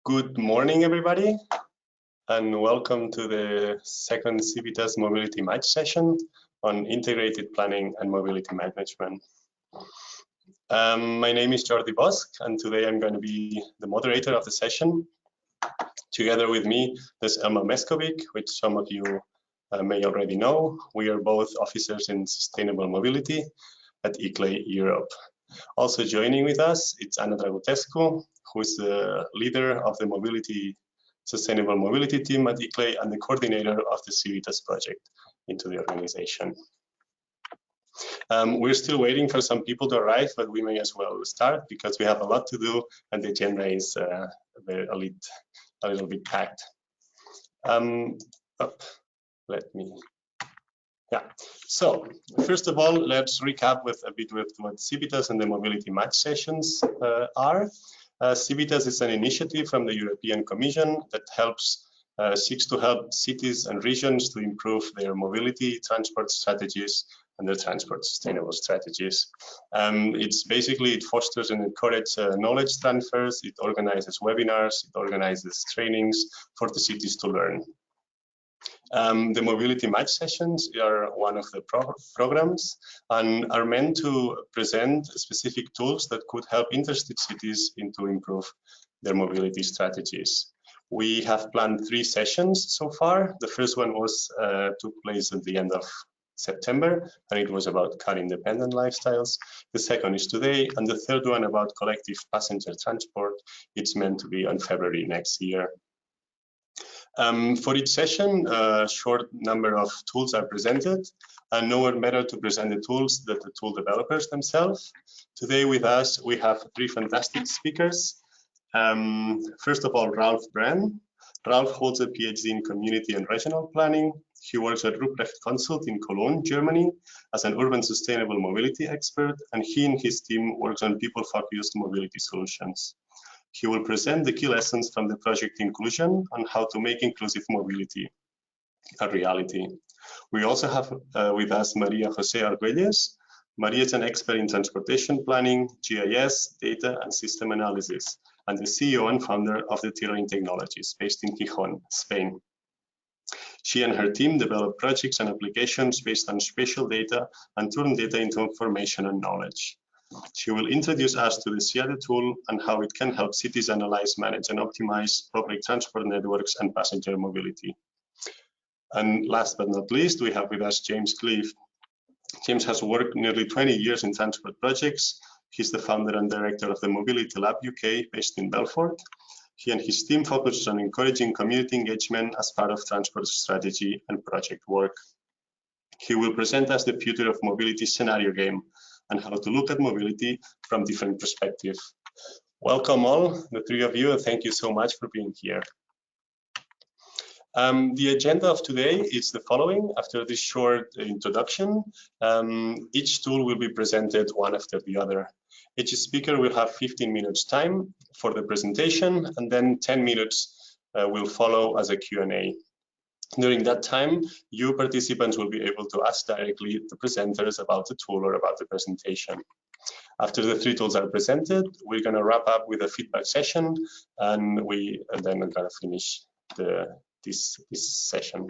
Good morning, everybody, and welcome to the second CIVITAS Mobility Match session on integrated planning and mobility management. My name is Jordi Bosch, and today I'm going to be the moderator of the session. Together with me, there's Elma Meskovic, which some of you may already know. We are both officers in sustainable mobility at ICLEI Europe. Also joining with us, it's Anna Dragutescu, who is the leader of the sustainable mobility team at ICLEI and the coordinator of the CIVITAS project into the organization. We're still waiting for some people to arrive, but we may as well start because we have a lot to do and the agenda is a little bit packed. So first of all, let's recap with a bit with what CIVITAS and the mobility match sessions are. CIVITAS is an initiative from the European Commission that seeks to help cities and regions to improve their mobility transport strategies and their transport sustainable strategies. It fosters and encourages knowledge transfers, it organizes webinars, it organizes trainings for the cities to learn. The mobility match sessions are one of the programs and are meant to present specific tools that could help interested cities to improve their mobility strategies. We have planned 3 sessions so far. The first one took place at the end of September, and it was about car-independent lifestyles. The second is today, and the third one about collective passenger transport. It's meant to be on February next year. For each session, a short number of tools are presented, and nowhere better to present the tools than the tool developers themselves. Today with us, we have 3 fantastic speakers. First of all, Ralf Brand. Ralf holds a PhD in community and regional planning. He works at Ruprecht Consult in Cologne, Germany, as an urban sustainable mobility expert, and he and his team works on people-focused mobility solutions. He will present the key lessons from the project Inclusion on how to make inclusive mobility a reality. We also have with us Maria Jose Argüelles. Maria is an expert in transportation planning, GIS, data, and system analysis, and the CEO and founder of the Terrain Technologies, based in Gijón, Spain. She and her team develop projects and applications based on spatial data and turn data into information and knowledge. She will introduce us to the CIADE tool and how it can help cities analyze, manage, and optimize public transport networks and passenger mobility. And last but not least, we have with us James Cleave. James has worked nearly 20 years in transport projects. He's the founder and director of the Mobility Lab UK, based in Belfort. He and his team focus on encouraging community engagement as part of transport strategy and project work. He will present us the future of mobility scenario game and how to look at mobility from different perspectives. Welcome all, the 3 of you, and thank you so much for being here. The agenda of today is the following. After this short introduction, each tool will be presented one after the other. Each speaker will have 15 minutes time for the presentation, and then 10 minutes will follow as a Q&A. During that time, you participants will be able to ask directly the presenters about the tool or about the presentation. After the 3 tools are presented, we're going to wrap up with a feedback session, and then we're going to finish this session.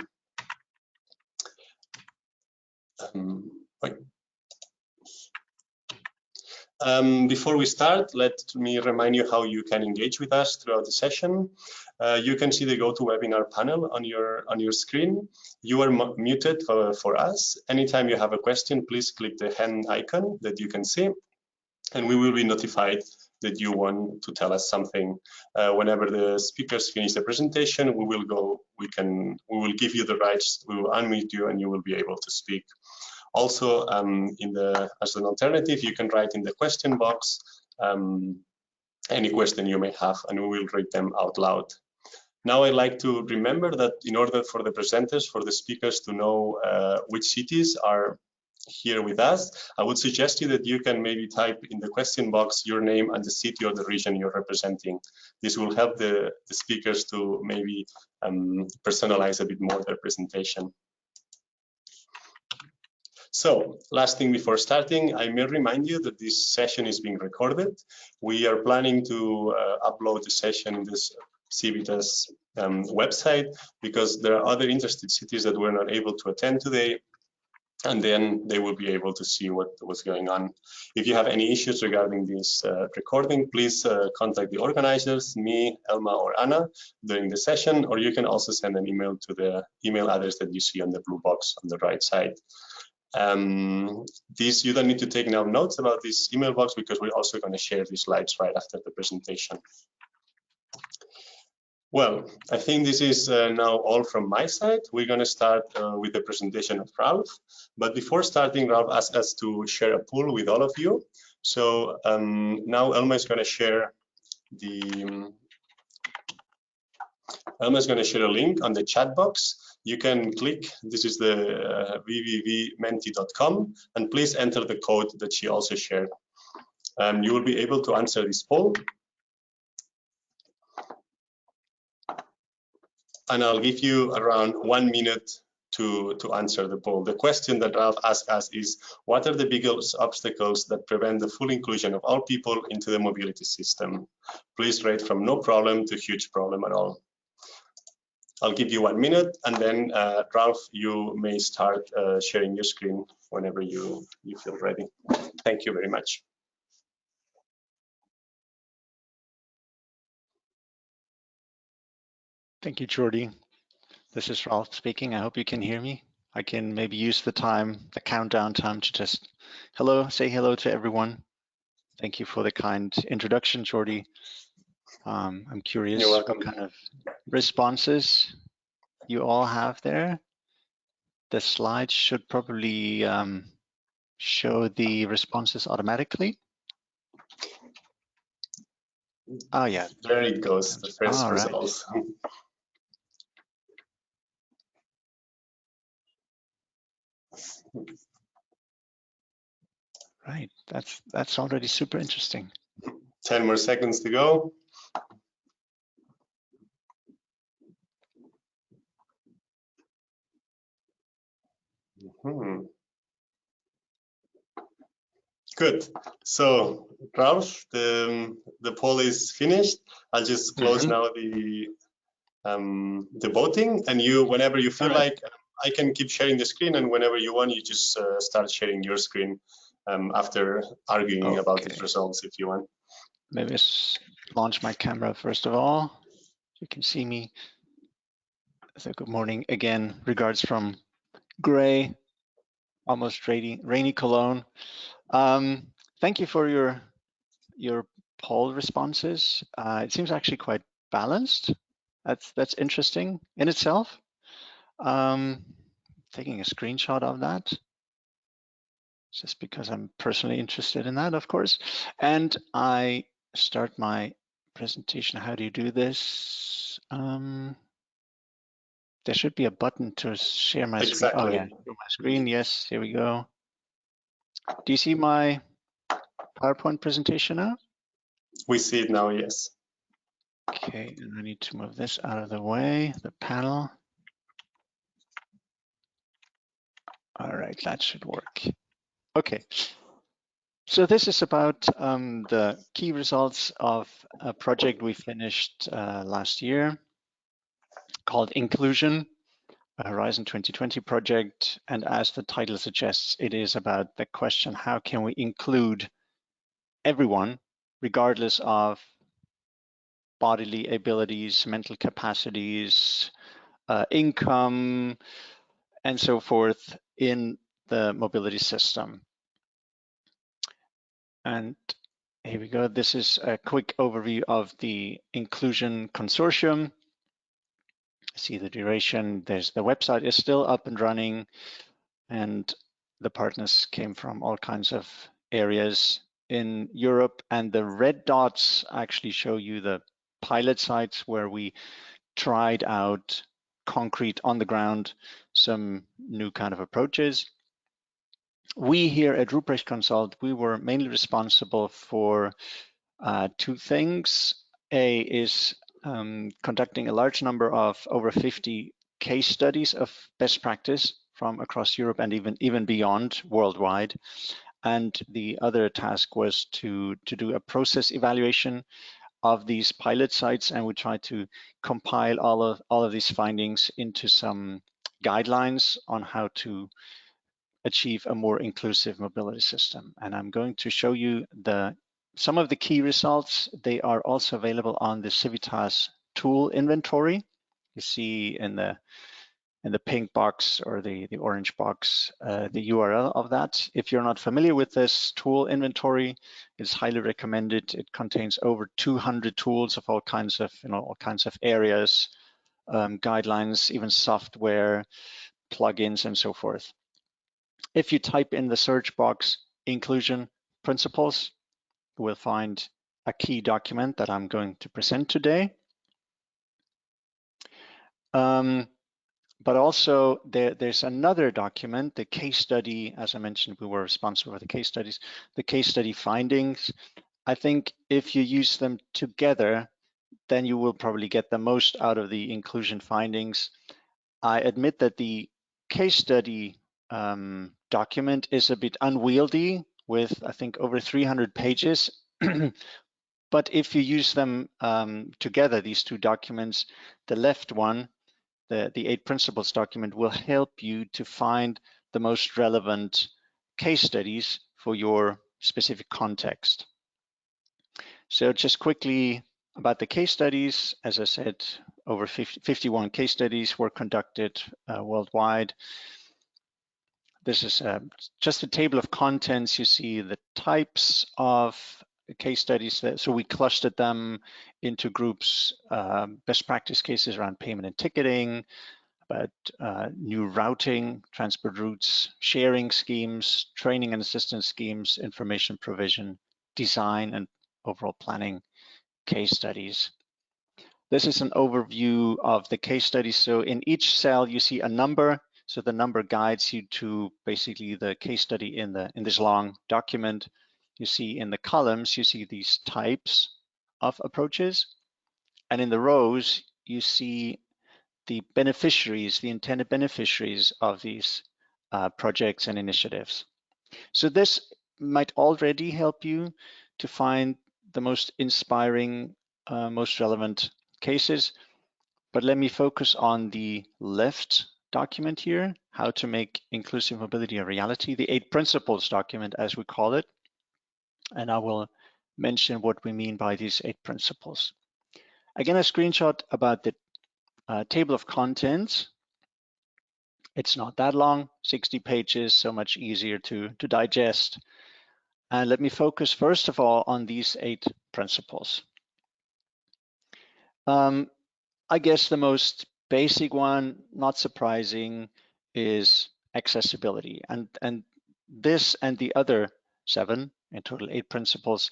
Before we start, let me remind you how you can engage with us throughout the session. You can see the GoToWebinar panel on your screen. You are muted for us. Anytime you have a question, please click the hand icon that you can see, and we will be notified that you want to tell us something. Whenever the speakers finish the presentation, we will give you the rights, we will unmute you, and you will be able to speak. Also, as an alternative, you can write in the question box any question you may have, and we will read them out loud. Now, I'd like to remember that in order for the presenters, for the speakers to know which cities are here with us, I would suggest you that you can maybe type in the question box your name and the city or the region you're representing. This will help the speakers to maybe personalize a bit more their presentation. So, last thing before starting, I may remind you that this session is being recorded. We are planning to upload the session in this CIVITAS website, because there are other interested cities that were not able to attend today, and then they will be able to see what's going on. If you have any issues regarding this recording, please contact the organizers, me, Elma, or Anna during the session, or you can also send an email to the email address that you see on the blue box on the right side. You don't need to take now notes about this email box, because we're also going to share these slides right after the presentation. Well, I think this is now all from my side. We're going to start with the presentation of Ralph. But before starting, Ralph asked us to share a poll with all of you. So now Elma is going to share a link on the chat box. You can click, this is the www.menti.com, and please enter the code that she also shared. You will be able to answer this poll. And I'll give you around 1 minute to answer the poll. The question that Ralph asked us is, what are the biggest obstacles that prevent the full inclusion of all people into the mobility system? Please rate from no problem to huge problem at all. I'll give you 1 minute, and then Ralph, you may start sharing your screen whenever you feel ready. Thank you very much. Thank you, Jordi. This is Ralph speaking. I hope you can hear me. I can maybe use the countdown time to just say hello to everyone. Thank you for the kind introduction, Jordi. I'm curious what kind of responses you all have there. The slides should probably show the responses automatically. Oh yeah. There it goes, the first results. Right. Right, that's already super interesting. 10 more seconds to go. Good. So, Ralph, the poll is finished. I'll just close now the voting, and you, whenever you feel like, I can keep sharing the screen, and whenever you want, you just start sharing your screen after arguing about the results, if you want. Maybe launch my camera first of all. You can see me. So good morning again. Regards from gray, almost rainy Cologne. Thank you for your poll responses. It seems actually quite balanced. That's interesting in itself. Taking a screenshot of that, just because I'm personally interested in that, of course. And I start my presentation. How do you do this? There should be a button to share my screen. Oh yeah, my screen. Yes, here we go. Do you see my PowerPoint presentation now? We see it now, yes. Okay, and I need to move this out of the way, the panel. All right, that should work. Okay, so this is about the key results of a project we finished last year called Inclusion, a Horizon 2020 project. And as the title suggests, it is about the question, how can we include everyone, regardless of bodily abilities, mental capacities, income, and so forth in the mobility system. And here we go. This is a quick overview of the Inclusion Consortium. See the duration. There's the website is still up and running, and the partners came from all kinds of areas in Europe. And the red dots actually show you the pilot sites where we tried out concrete on the ground, some new kind of approaches. We here at Ruprecht Consult, we were mainly responsible for two things. A is conducting a large number of over 50 case studies of best practice from across Europe and even beyond, worldwide. And the other task was to do a process evaluation of these pilot sites, and we try to compile all of these findings into some guidelines on how to achieve a more inclusive mobility system. And I'm going to show you some of the key results. They are also available on the CIVITAS tool inventory. You see in the pink box or the orange box, the URL of that. If you're not familiar with this tool inventory, it's highly recommended. It contains over 200 tools of all kinds of, all kinds of areas, guidelines, even software, plugins, and so forth. If you type in the search box inclusion principles, you will find a key document that I'm going to present today. But also there's another document, the case study. As I mentioned, we were responsible for the case studies, the case study findings. I think if you use them together, then you will probably get the most out of the inclusion findings. I admit that the case study document is a bit unwieldy with, I think, over 300 pages. But if you use them together, these two documents, the left one, the 8 principles document, will help you to find the most relevant case studies for your specific context. So just quickly about the case studies, as I said, over 51 case studies were conducted worldwide. This is just a table of contents. You see the types of case studies. So we clustered them into groups, best practice cases around payment and ticketing, about new routing, transport routes, sharing schemes, training and assistance schemes, information provision, design, and overall planning case studies. This is an overview of the case studies. So in each cell, you see a number. So the number guides you to basically the case study in this long document. You see in the columns, you see these types of approaches. And in the rows, you see the beneficiaries, the intended beneficiaries of these projects and initiatives. So this might already help you to find the most inspiring, most relevant cases. But let me focus on the left document here, how to make inclusive mobility a reality, the 8 principles document, as we call it. And I will mention what we mean by these 8 principles. Again, a screenshot about the table of contents. It's not that long, 60 pages, so much easier to digest. And let me focus first of all on these 8 principles. I guess the most basic one, not surprising, is accessibility. And this and the other 7, in total 8 principles,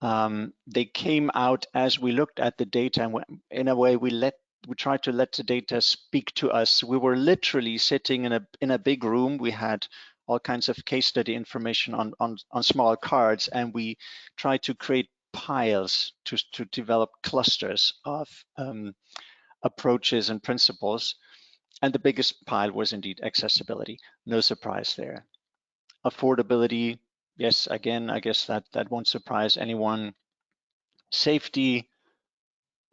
they came out as we looked at the data, and in a way we tried to let the data speak to us. We were literally sitting in a big room. We had all kinds of case study information on small cards, and we tried to create piles to develop clusters of approaches and principles. And the biggest pile was indeed accessibility. No surprise there. Affordability, yes, again, I guess that won't surprise anyone. Safety,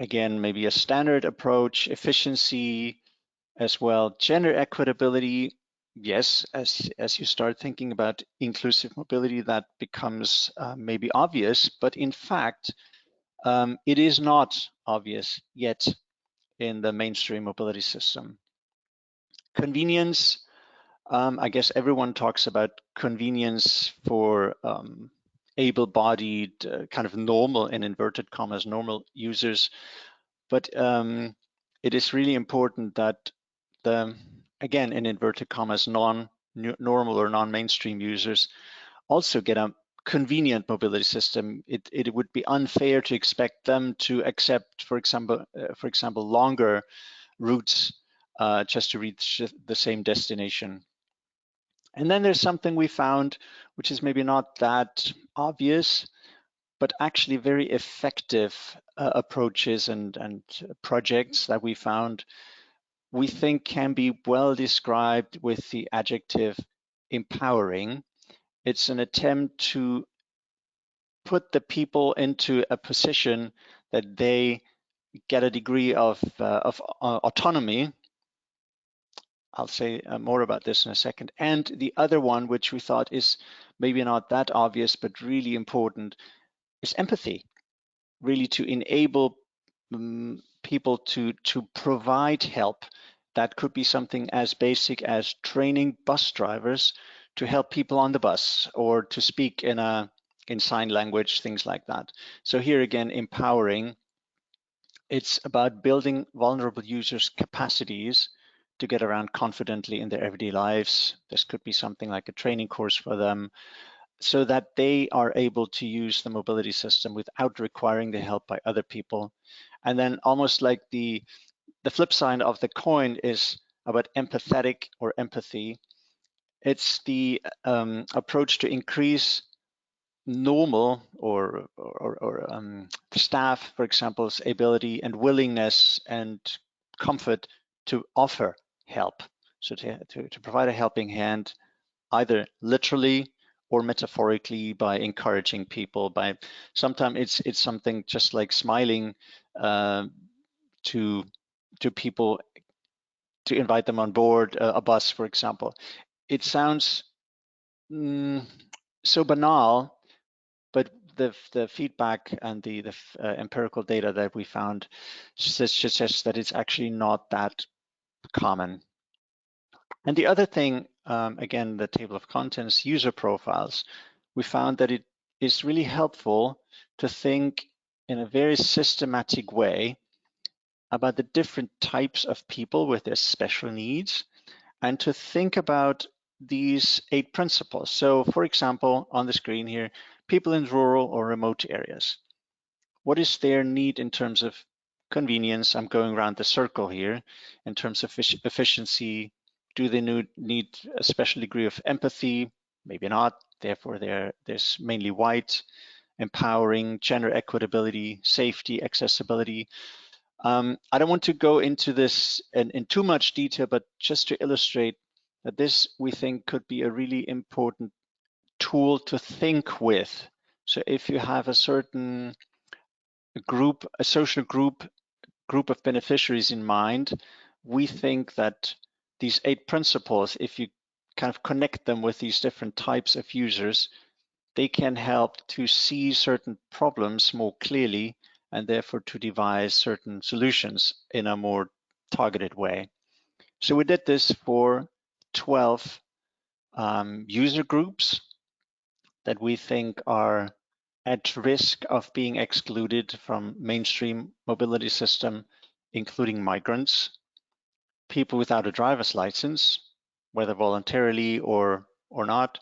again, maybe a standard approach. Efficiency as well. Gender equitability, yes, as you start thinking about inclusive mobility, that becomes maybe obvious, but in fact, it is not obvious yet in the mainstream mobility system. Convenience, I guess everyone talks about convenience for able-bodied, kind of normal, in inverted commas, normal users. But it is really important that again, in inverted commas, non-normal or non-mainstream users also get a convenient mobility system. It would be unfair to expect them to accept, for example, longer routes just to reach the same destination. And then there's something we found, which is maybe not that obvious, but actually very effective approaches and projects that we found, we think can be well described with the adjective empowering. It's an attempt to put the people into a position that they get a degree of autonomy. I'll say more about this in a second. And the other one, which we thought is maybe not that obvious, but really important, is empathy, really to enable people to provide help. That could be something as basic as training bus drivers to help people on the bus, or to speak in sign language, things like that. So here again, empowering. It's about building vulnerable users' capacities to get around confidently in their everyday lives. This could be something like a training course for them, so that they are able to use the mobility system without requiring the help by other people. And then almost like the flip side of the coin is about empathetic or empathy. It's the approach to increase normal or staff, for example's ability and willingness and comfort to offer help. So to provide a helping hand, either literally or metaphorically, by encouraging people. By sometimes it's something just like smiling to people, to invite them on board a bus, for example. It sounds so banal, but the feedback and the empirical data that we found suggests that it's actually not that common. And the other thing, again, the table of contents, user profiles, we found that it is really helpful to think in a very systematic way about the different types of people with their special needs, and to think about these 8 principles. So for example, on the screen here, people in rural or remote areas. What is their need in terms of convenience? I'm going around the circle here. In terms of efficiency, do they need a special degree of empathy? Maybe not. Therefore, there's mainly white. Empowering, gender equitability, safety, accessibility. I don't want to go into this in too much detail, but just to illustrate that this, we think, could be a really important tool to think with. So if you have a certain group, a social group of beneficiaries in mind, we think that these 8 principles, if you kind of connect them with these different types of users, they can help to see certain problems more clearly, and therefore to devise certain solutions in a more targeted way. So we did this for 12 user groups that we think are at risk of being excluded from mainstream mobility system, including migrants, people without a driver's license, whether voluntarily or not,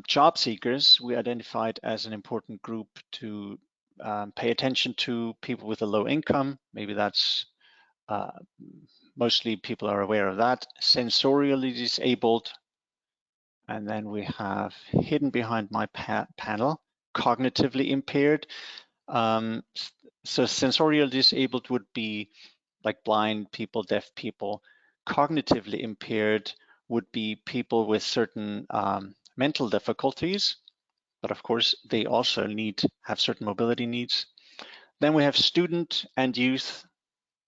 job seekers we identified as an important group to pay attention to, people with a low income, maybe that's mostly people are aware of that, sensorially disabled, and then we have hidden behind my panel, cognitively impaired. So sensorially disabled would be like blind people, deaf people. Cognitively impaired would be people with certain mental difficulties, but of course they also have certain mobility needs. Then we have student and youth,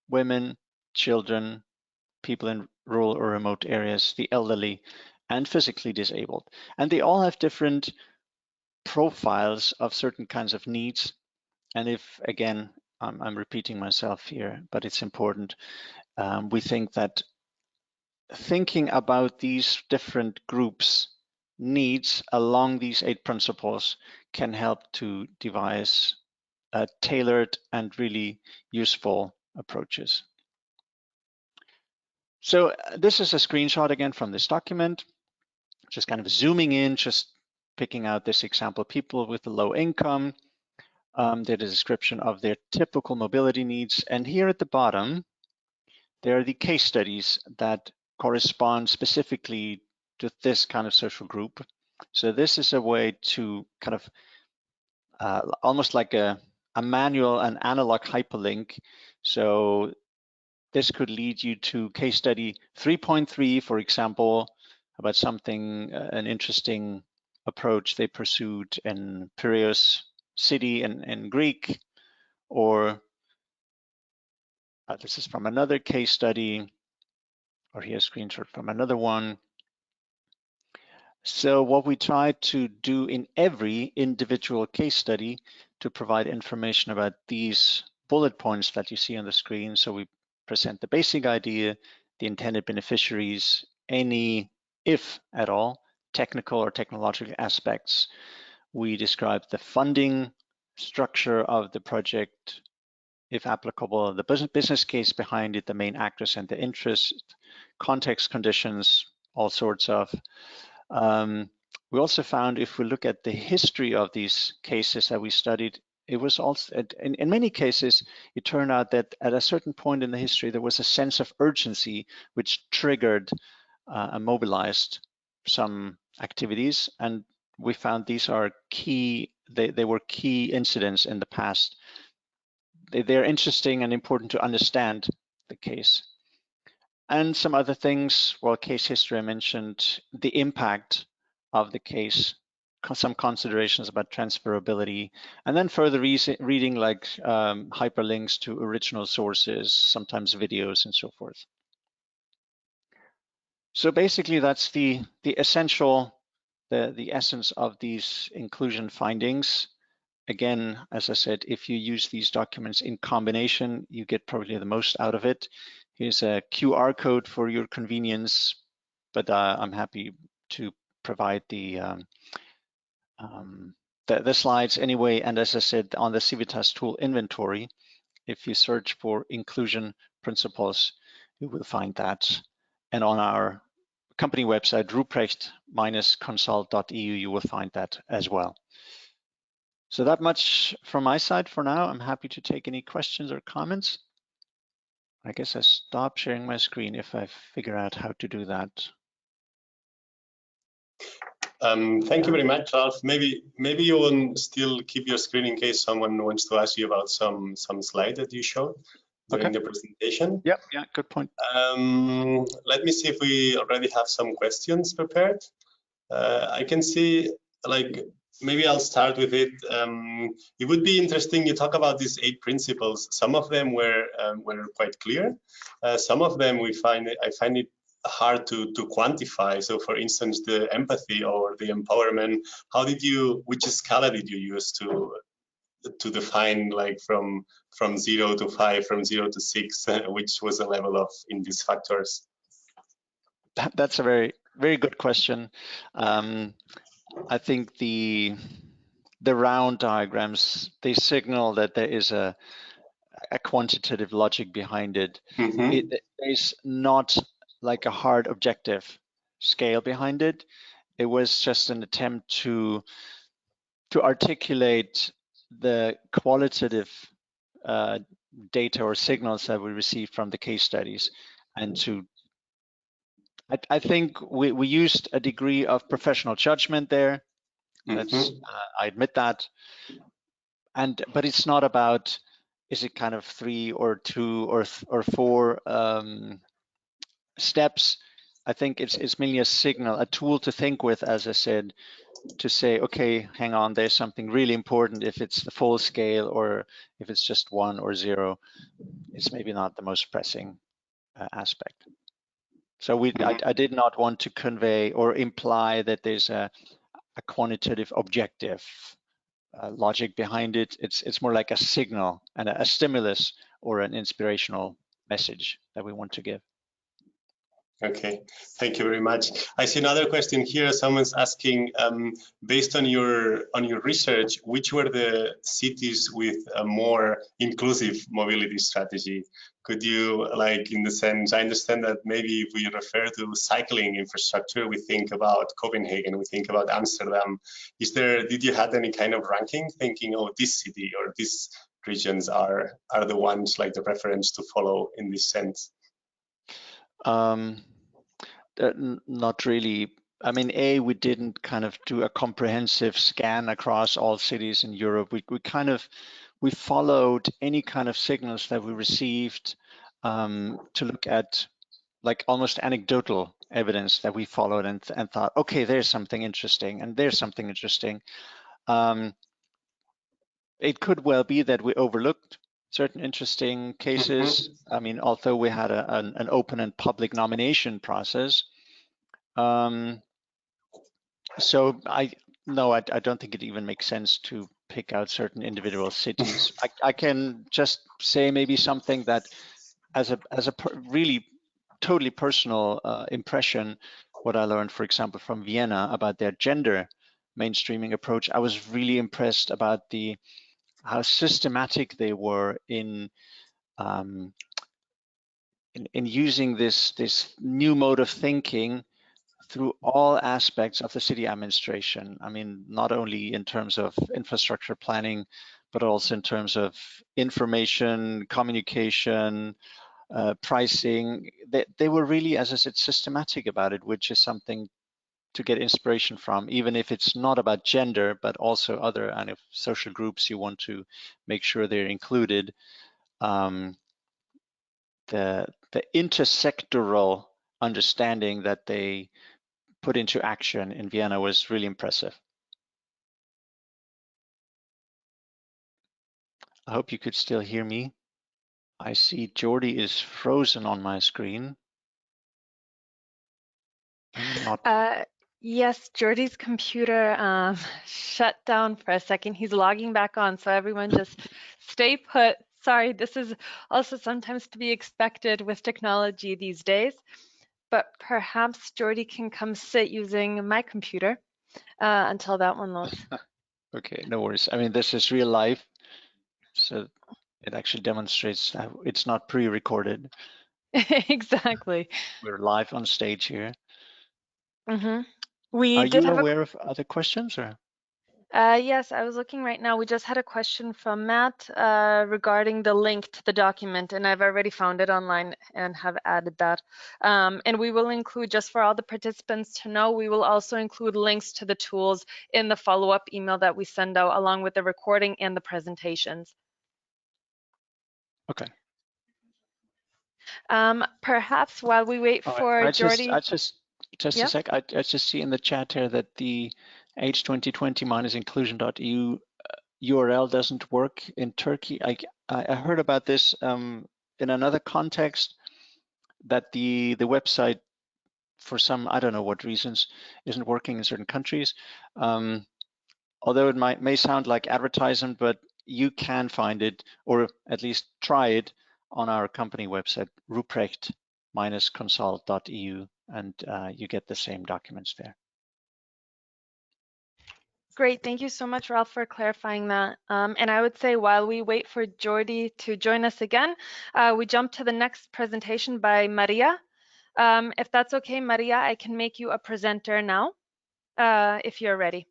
women, children, people in rural or remote areas, the elderly, and physically disabled. And they all have different profiles of certain kinds of needs. And if, again, I'm repeating myself here, but it's important, we think that thinking about these different groups' needs along these 8 principles can help to devise tailored and really useful approaches. So this is a screenshot again from this document, just kind of zooming in, just picking out this example, people with a low income, did a description of their typical mobility needs. And here at the bottom, there are the case studies that correspond specifically to this kind of social group. So this is a way to kind of almost like a manual, an analog hyperlink. So this could lead you to case study 3.3, for example, about something, an interesting approach they pursued in Piraeus city in Greek, or this is from another case study, or here's a screenshot from another one. So what we try to do in every individual case study to provide information about these bullet points that you see on the screen. So we present the basic idea, the intended beneficiaries, any, if at all, technical or technological aspects. We describe the funding structure of the project, if applicable, the business case behind it, the main actors and the interest, context conditions, all sorts of. We also found if we look at the history of these cases that we studied, it was also, in many cases, it turned out that at a certain point in the history, there was a sense of urgency which triggered and mobilized some activities. And we found these are key, they were key incidents in the past. They're interesting and important to understand the case. And some other things, well, case history I mentioned, the impact of the case, some considerations about transferability, and then further reading like hyperlinks to original sources, sometimes videos and so forth. So basically that's the essential, the essence of these inclusion findings. Again, as I said, if you use these documents in combination, you get probably the most out of it. Here's a QR code for your convenience, but I'm happy to provide the slides anyway. And as I said, on the CIVITAS tool inventory, if you search for inclusion principles, you will find that. And on our company website, ruprecht-consult.eu, you will find that as well. So that much from my side for now. I'm happy to take any questions or comments. I guess I stop sharing my screen if I figure out how to do that. Thank you very much, Ralph. Maybe you will still keep your screen in case someone wants to ask you about some slide that you showed during the presentation. Yeah, good point. Let me see if we already have some questions prepared. I can see, like, maybe I'll start with it. It would be interesting. You talk about these 8 principles. Some of them were quite clear. Some of them I find it hard to quantify. So, for instance, the empathy or the empowerment. Which scala did you use to define, like, from 0 to 5, from 0 to 6? Which was the level of in these factors? That's a very, very good question. I think the round diagrams, they signal that there is a quantitative logic behind it. Mm-hmm. There's not like a hard objective scale behind it. It was just an attempt to articulate the qualitative data or signals that we received from the case studies, and I think we used a degree of professional judgment there. That's I admit that, but it's not about, is it kind of 3 or 2 or 4 steps. I think it's mainly a signal, a tool to think with, as I said, to say, okay, hang on, there's something really important. If it's the full scale or if it's just 1 or 0, it's maybe not the most pressing aspect. So I did not want to convey or imply that there's a quantitative objective logic behind it. It's more like a signal and a stimulus or an inspirational message that we want to give. Okay, thank you very much. I see another question here. Someone's asking, based on your research, which were the cities with a more inclusive mobility strategy? Could you, like, in the sense, I understand that maybe if we refer to cycling infrastructure, we think about Copenhagen, we think about Amsterdam. Did you have any kind of ranking, thinking, oh, this city or these regions are the ones, like, the reference to follow in this sense? Not really. I mean, we didn't kind of do a comprehensive scan across all cities in Europe. We followed any kind of signals that we received to look at, like, almost anecdotal evidence that we followed and thought, okay, there's something interesting and there's something interesting. it could well be that we overlooked certain interesting cases. I mean, although we had an open and public nomination process. So I don't think it even makes sense to pick out certain individual cities. I can just say maybe something that as a really totally personal impression, what I learned, for example, from Vienna about their gender mainstreaming approach. I was really impressed about how systematic they were in using this new mode of thinking through all aspects of the city administration. I mean, not only in terms of infrastructure planning, but also in terms of information, communication, pricing. They were really, as I said, systematic about it, which is something to get inspiration from, even if it's not about gender, but also other kind of social groups you want to make sure they're included. The intersectoral understanding that they put into action in Vienna was really impressive. I hope you could still hear me. I see Jordi is frozen on my screen. Yes, Jordi's computer shut down for a second. He's logging back on, so everyone just stay put. Sorry, this is also sometimes to be expected with technology these days, but perhaps Jordi can come sit using my computer until that one loads. Okay, no worries. I mean, this is real life, so it actually demonstrates it's not pre-recorded. Exactly. We're live on stage here. Mm-hmm. Are you aware of other questions, or? Yes, I was looking right now. We just had a question from Matt regarding the link to the document, and I've already found it online and have added that. And we will include, just for all the participants to know, we will also include links to the tools in the follow-up email that we send out, along with the recording and the presentations. Okay. Perhaps while we wait for Jordi. Just a sec. I just see in the chat here that the H2020-inclusion.eu URL doesn't work in Turkey. I heard about this in another context, that the website, for some, I don't know what reasons, isn't working in certain countries. Although it may sound like advertisement, but you can find it, or at least try it, on our company website, ruprecht-consult.eu, and you get the same documents there. Great, thank you so much, Ralph, for clarifying that. And I would say while we wait for Jordi to join us again, we jump to the next presentation by Maria. If that's okay, Maria, I can make you a presenter now, if you're ready.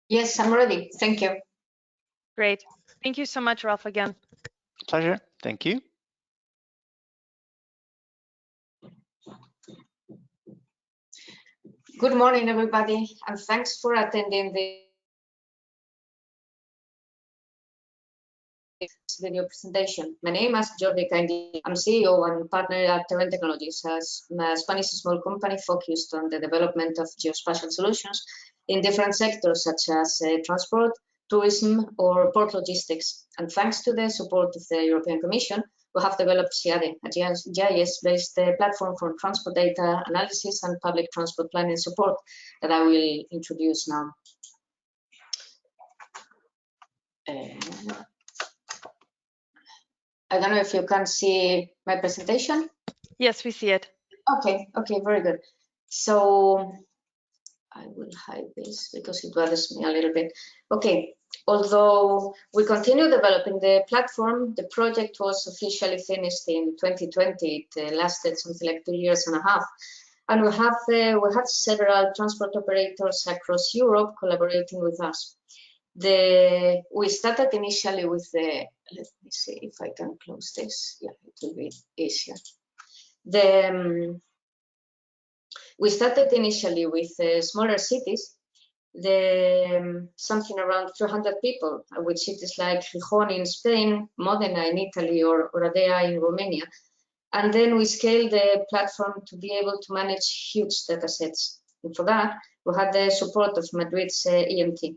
Yes, I'm ready. Thank you. Great. Thank you so much, Ralph, again. Pleasure. Thank you. Good morning, everybody, and thanks for attending the video presentation. My name is Jordi Caindi. I'm CEO and partner at Terrain Technologies, a Spanish small company focused on the development of geospatial solutions in different sectors such as transport, tourism, or port logistics. And thanks to the support of the European Commission, we have developed CIVITAS, a GIS-based platform for transport data analysis and public transport planning support that I will introduce now. I don't know if you can see my presentation. Yes, we see it. Okay, very good. So I will hide this because it bothers me a little bit. Okay, although we continue developing the platform, the project was officially finished in 2020. It lasted something like 2.5 years. And we have several transport operators across Europe collaborating with us. We started initially with the, let me see if I can close this. Yeah, it will be easier. We started initially with smaller cities, something around 300 people, with cities like Gijón in Spain, Modena in Italy, or Oradea in Romania. And then we scaled the platform to be able to manage huge data sets. And for that, we had the support of Madrid's EMT.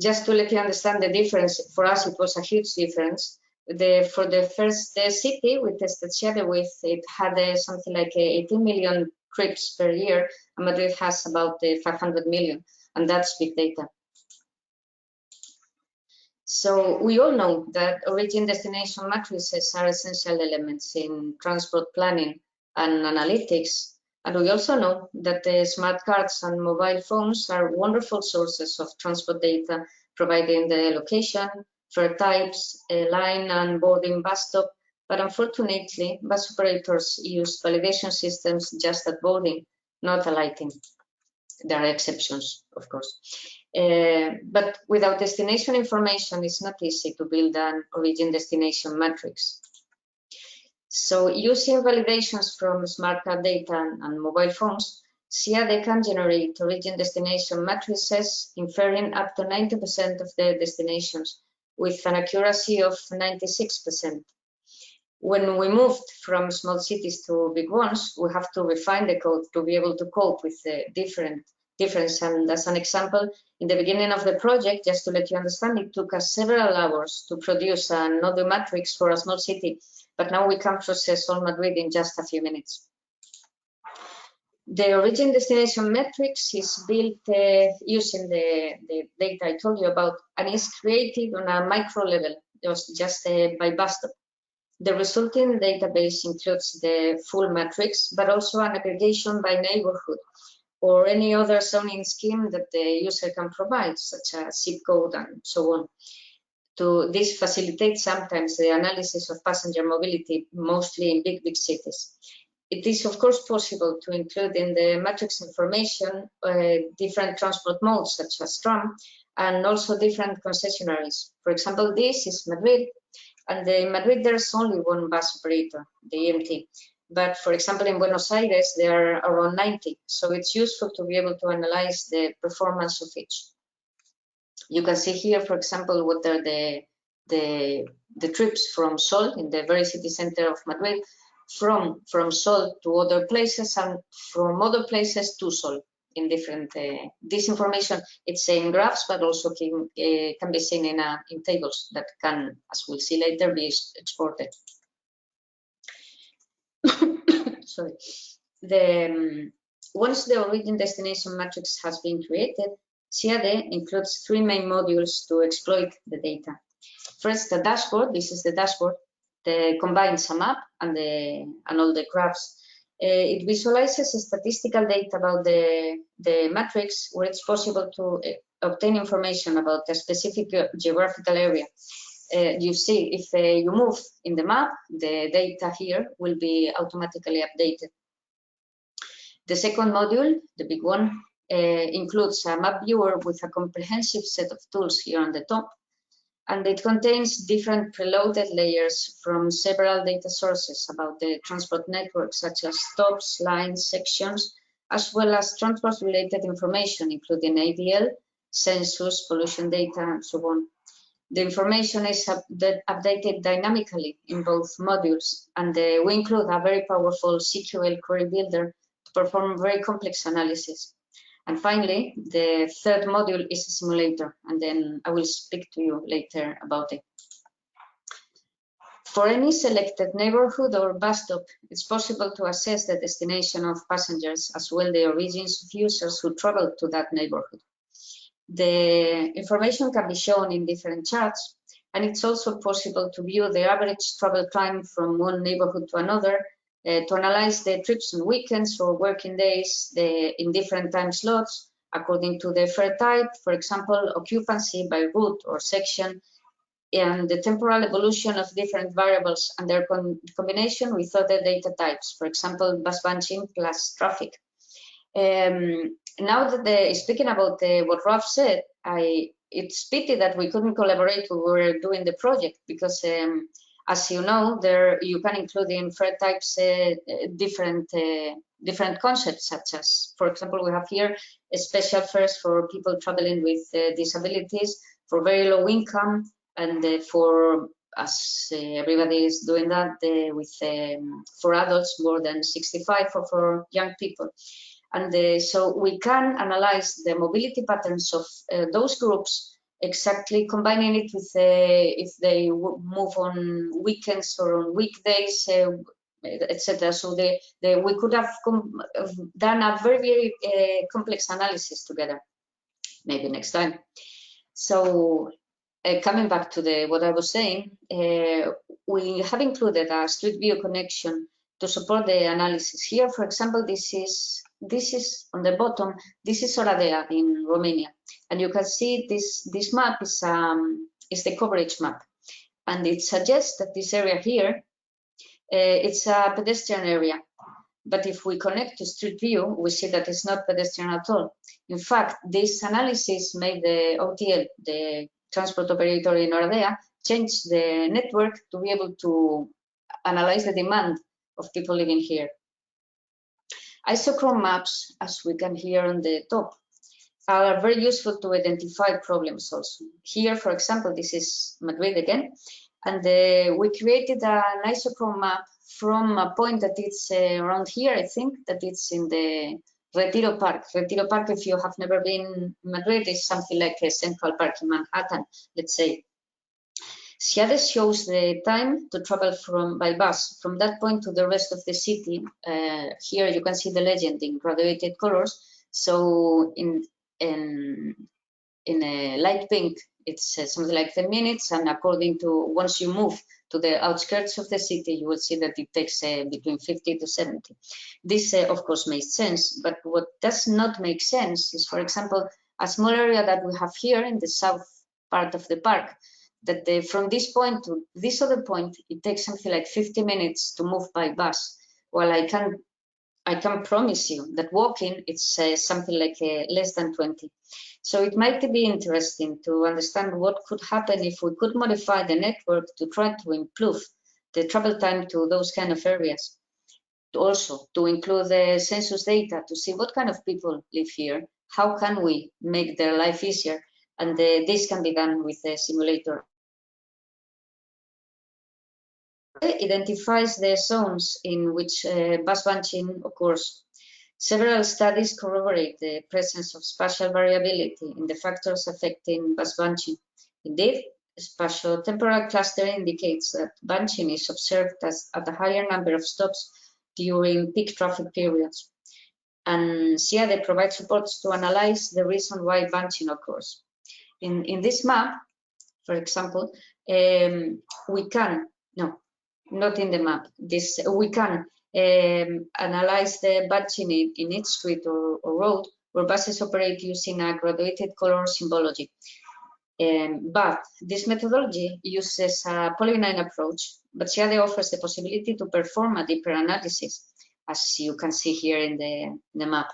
Just to let you understand the difference, for us it was a huge difference. For the first city we tested CIVITAS with, it had something like 18 million trips per year, and Madrid has about 500 million, and that's big data. So we all know that origin destination matrices are essential elements in transport planning and analytics. And we also know that the smart cards and mobile phones are wonderful sources of transport data, providing the location, fare types, line and boarding bus stop. But unfortunately, bus operators use validation systems just at boarding, not alighting. There are exceptions, of course. But without destination information, it's not easy to build an origin destination matrix. So using validations from smart card data and mobile phones, CIVITAS can generate origin destination matrices inferring up to 90% of the destinations with an accuracy of 96%. When we moved from small cities to big ones, we have to refine the code to be able to cope with the difference. And as an example, in the beginning of the project, just to let you understand, it took us several hours to produce an audio matrix for a small city, but now we can process all Madrid in just a few minutes. The origin destination matrix is built using the data I told you about, and is created on a micro level, just by bus stop. The resulting database includes the full matrix, but also an aggregation by neighborhood or any other zoning scheme that the user can provide, such as zip code and so on. This facilitates sometimes the analysis of passenger mobility, mostly in big cities. It is, of course, possible to include in the matrix information different transport modes, such as tram, and also different concessionaries. For example, this is Madrid, and in Madrid there's only one bus operator, the EMT. But for example, in Buenos Aires, there are around 90. So it's useful to be able to analyze the performance of each. You can see here, for example, what are the trips from Sol, in the very city center of Madrid, from Sol to other places, and from other places to Sol in different, this information, it's in graphs, but also can be seen in tables that can, as we'll see later, be exported. Sorry. Once the origin destination matrix has been created, CIVITAS includes three main modules to exploit the data. First, the dashboard. This is the dashboard. It combines a map and all the graphs. It visualizes statistical data about the matrix, where it's possible to obtain information about a specific geographical area. You see, if you move in the map, the data here will be automatically updated. The second module, the big one, includes a map viewer with a comprehensive set of tools here on the top, and it contains different preloaded layers from several data sources about the transport network, such as stops, lines, sections, as well as transport-related information, including ADL, census, pollution data, and so on. The information is updated dynamically in both modules, and we include a very powerful SQL query builder to perform very complex analysis. And finally, the third module is a simulator, and then I will speak to you later about it. For any selected neighborhood or bus stop, it's possible to assess the destination of passengers, as well the origins of users who travel to that neighborhood. The information can be shown in different charts, and it's also possible to view the average travel time from one neighborhood to another, to analyze the trips on weekends or working days in different time slots according to the fare type, for example, occupancy by route or section, and the temporal evolution of different variables and their combination with other data types, for example, bus bunching plus traffic. Now that speaking about what Ralph said, it's pity that we couldn't collaborate when we were doing the project, because as you know, there you can include in fare types different concepts, such as, for example, we have here a special fares for people traveling with disabilities, for very low income, and for, as everybody is doing that, for adults more than 65 or for young people. And so we can analyze the mobility patterns of those groups exactly combining it with if they move on weekends or on weekdays, etc. So we could have done a very complex analysis together, maybe next time. So coming back to what I was saying, we have included a Street View connection to support the analysis. Here, for example, this is on the bottom. This is Oradea in Romania, and you can see this map is the coverage map, and it suggests that this area here it's a pedestrian area. But if we connect to Street View, we see that it's not pedestrian at all. In fact, this analysis made the OTL, the transport operator in Oradea, change the network to be able to analyze the demand of people living here. Isochrone maps, as we can hear on the top, are very useful to identify problems also. Here, for example, this is Madrid again, and we created an isochrone map from a point that it's around here, I think, that it's in the Retiro Park. Retiro Park, if you have never been in Madrid, is something like a Central Park in Manhattan, let's say. CIVITAS shows the time to travel by bus from that point to the rest of the city. Here you can see the legend in graduated colors. So in a light pink, it's something like 10 minutes, and according to once you move to the outskirts of the city, you will see that it takes between 50 to 70. This, of course, makes sense, but what does not make sense is, for example, a small area that we have here in the south part of the park, that from this point to this other point, it takes something like 50 minutes to move by bus, while I can promise you that walking, it's something like less than 20. So it might be interesting to understand what could happen if we could modify the network to try to improve the travel time to those kind of areas. Also, to include the census data to see what kind of people live here, how can we make their life easier, and this can be done with a simulator. It identifies the zones in which bus bunching occurs. Several studies corroborate the presence of spatial variability in the factors affecting bus bunching. Indeed, spatio-temporal clustering indicates that bunching is observed at a higher number of stops during peak traffic periods. And CIVITAS provides supports to analyze the reason why bunching occurs. In this map, for example, we can, no, not in the map, we can analyze the bunching in each street or road where buses operate using a graduated color symbology. But this methodology uses a polyline approach, but CIVITAS offers the possibility to perform a deeper analysis, as you can see here in the map.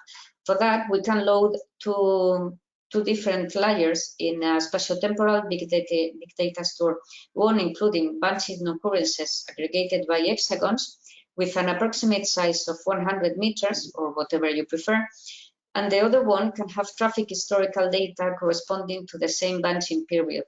For that, we can load two different layers in a spatio-temporal big data store, one including bunching occurrences aggregated by hexagons with an approximate size of 100 meters or whatever you prefer, and the other one can have traffic historical data corresponding to the same bunching period.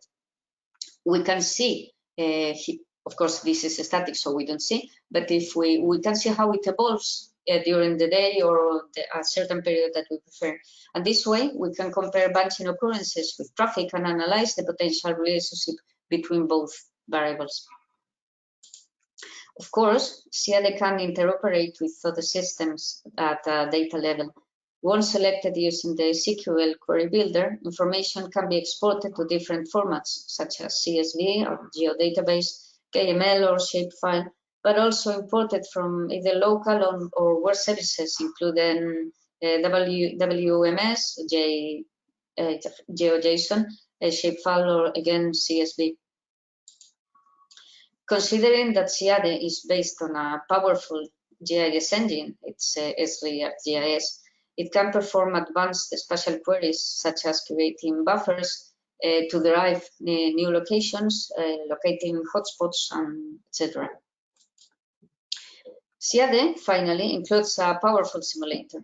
We can see, of course, this is static, so we don't see, but if we can see how it evolves during the day or a certain period that we prefer. And this way, we can compare bunching occurrences with traffic and analyze the potential relationship between both variables. Of course, CIVITAS can interoperate with other systems at a data level. Once selected using the SQL query builder, information can be exported to different formats, such as CSV or geodatabase, KML or shapefile, but also imported from either local or web services, including WMS, GeoJSON, shapefile, or again CSV. Considering that CIVITAS is based on a powerful GIS engine, it's SReact.gis, it can perform advanced spatial queries such as creating buffers to derive new locations, locating hotspots, and etc. CIVITAS finally includes a powerful simulator.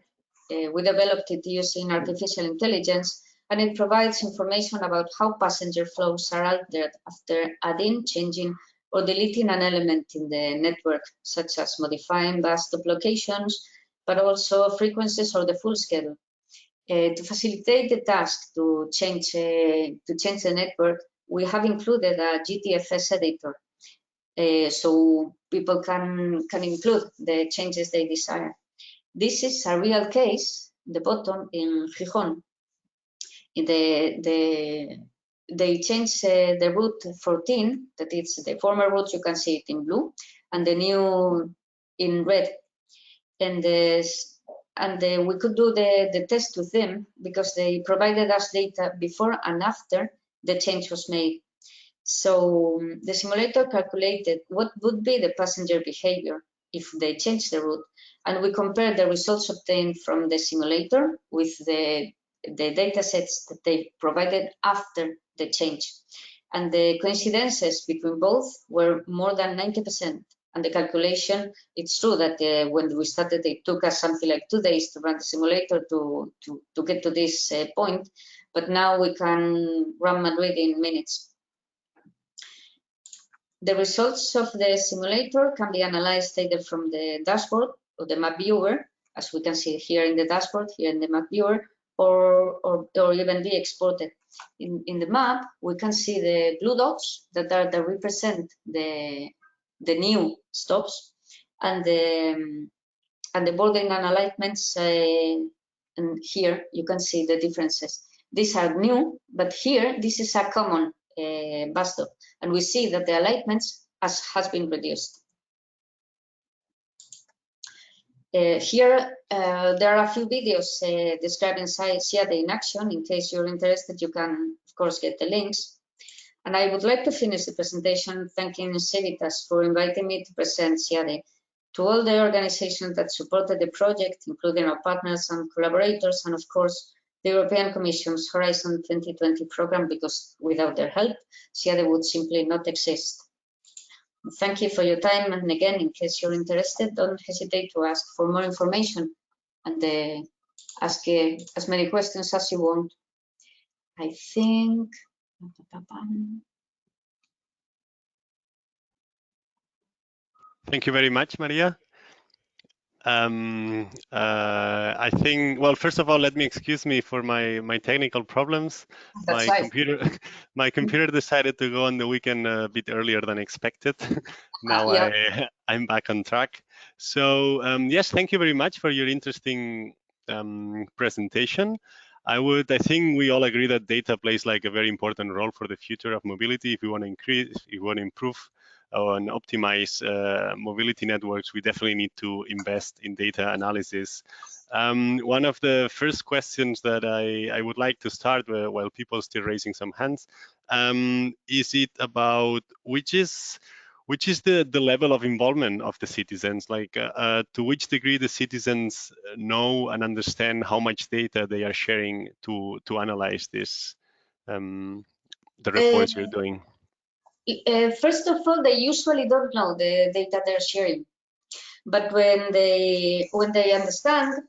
We developed it using artificial intelligence, and it provides information about how passenger flows are altered after adding, changing, or deleting an element in the network, such as modifying bus stop locations, but also frequencies or the full schedule. To facilitate the task to change the network, we have included a GTFS editor, so people can include the changes they desire. This is a real case, the bottom in Gijón. They changed the route 14, that is the former route, you can see it in blue, and the new in red. And we could do the test with them because they provided us data before and after the change was made. So the simulator calculated what would be the passenger behavior if they changed the route, and we compared the results obtained from the simulator with the data sets that they provided after the change. And the coincidences between both were more than 90%. And the calculation, it's true that when we started, it took us something like 2 days to run the simulator to get to this point, but now we can run Madrid in minutes. The results of the simulator can be analyzed either from the dashboard or the map viewer, as we can see here in the dashboard, here in the map viewer, or even be exported. In the map, we can see the blue dots that represent the new stops, and the bordering and alignments, and here you can see the differences. These are new, but here this is a common bus stop, and we see that the alignments has been reduced. Here there are a few videos describing CIVITAS in action. In case you're interested, you can of course get the links. And I would like to finish the presentation thanking CIVITAS for inviting me to present CIVITAS to all the organizations that supported the project, including our partners and collaborators, and of course, the European Commission's Horizon 2020 program, because without their help, CIVITAS would simply not exist. Thank you for your time, and again, in case you're interested, don't hesitate to ask for more information and ask as many questions as you want. I think... Thank you very much, Maria. I think, well, first of all, let me excuse me for my technical problems. That's My computer decided to go on the weekend a bit earlier than expected. Now yeah. I'm back on track. So yes, thank you very much for your interesting presentation. I think we all agree that data plays like a very important role for the future of mobility. If we want to increase, if we want to improve and optimize mobility networks, we definitely need to invest in data analysis. One of the first questions that I would like to start with, while people are still raising some hands, is it about which is the level of involvement of the citizens? Like to which degree the citizens know and understand how much data they are sharing to analyze this, the reports you're doing? First of all, they usually don't know the data they're sharing, but when they understand,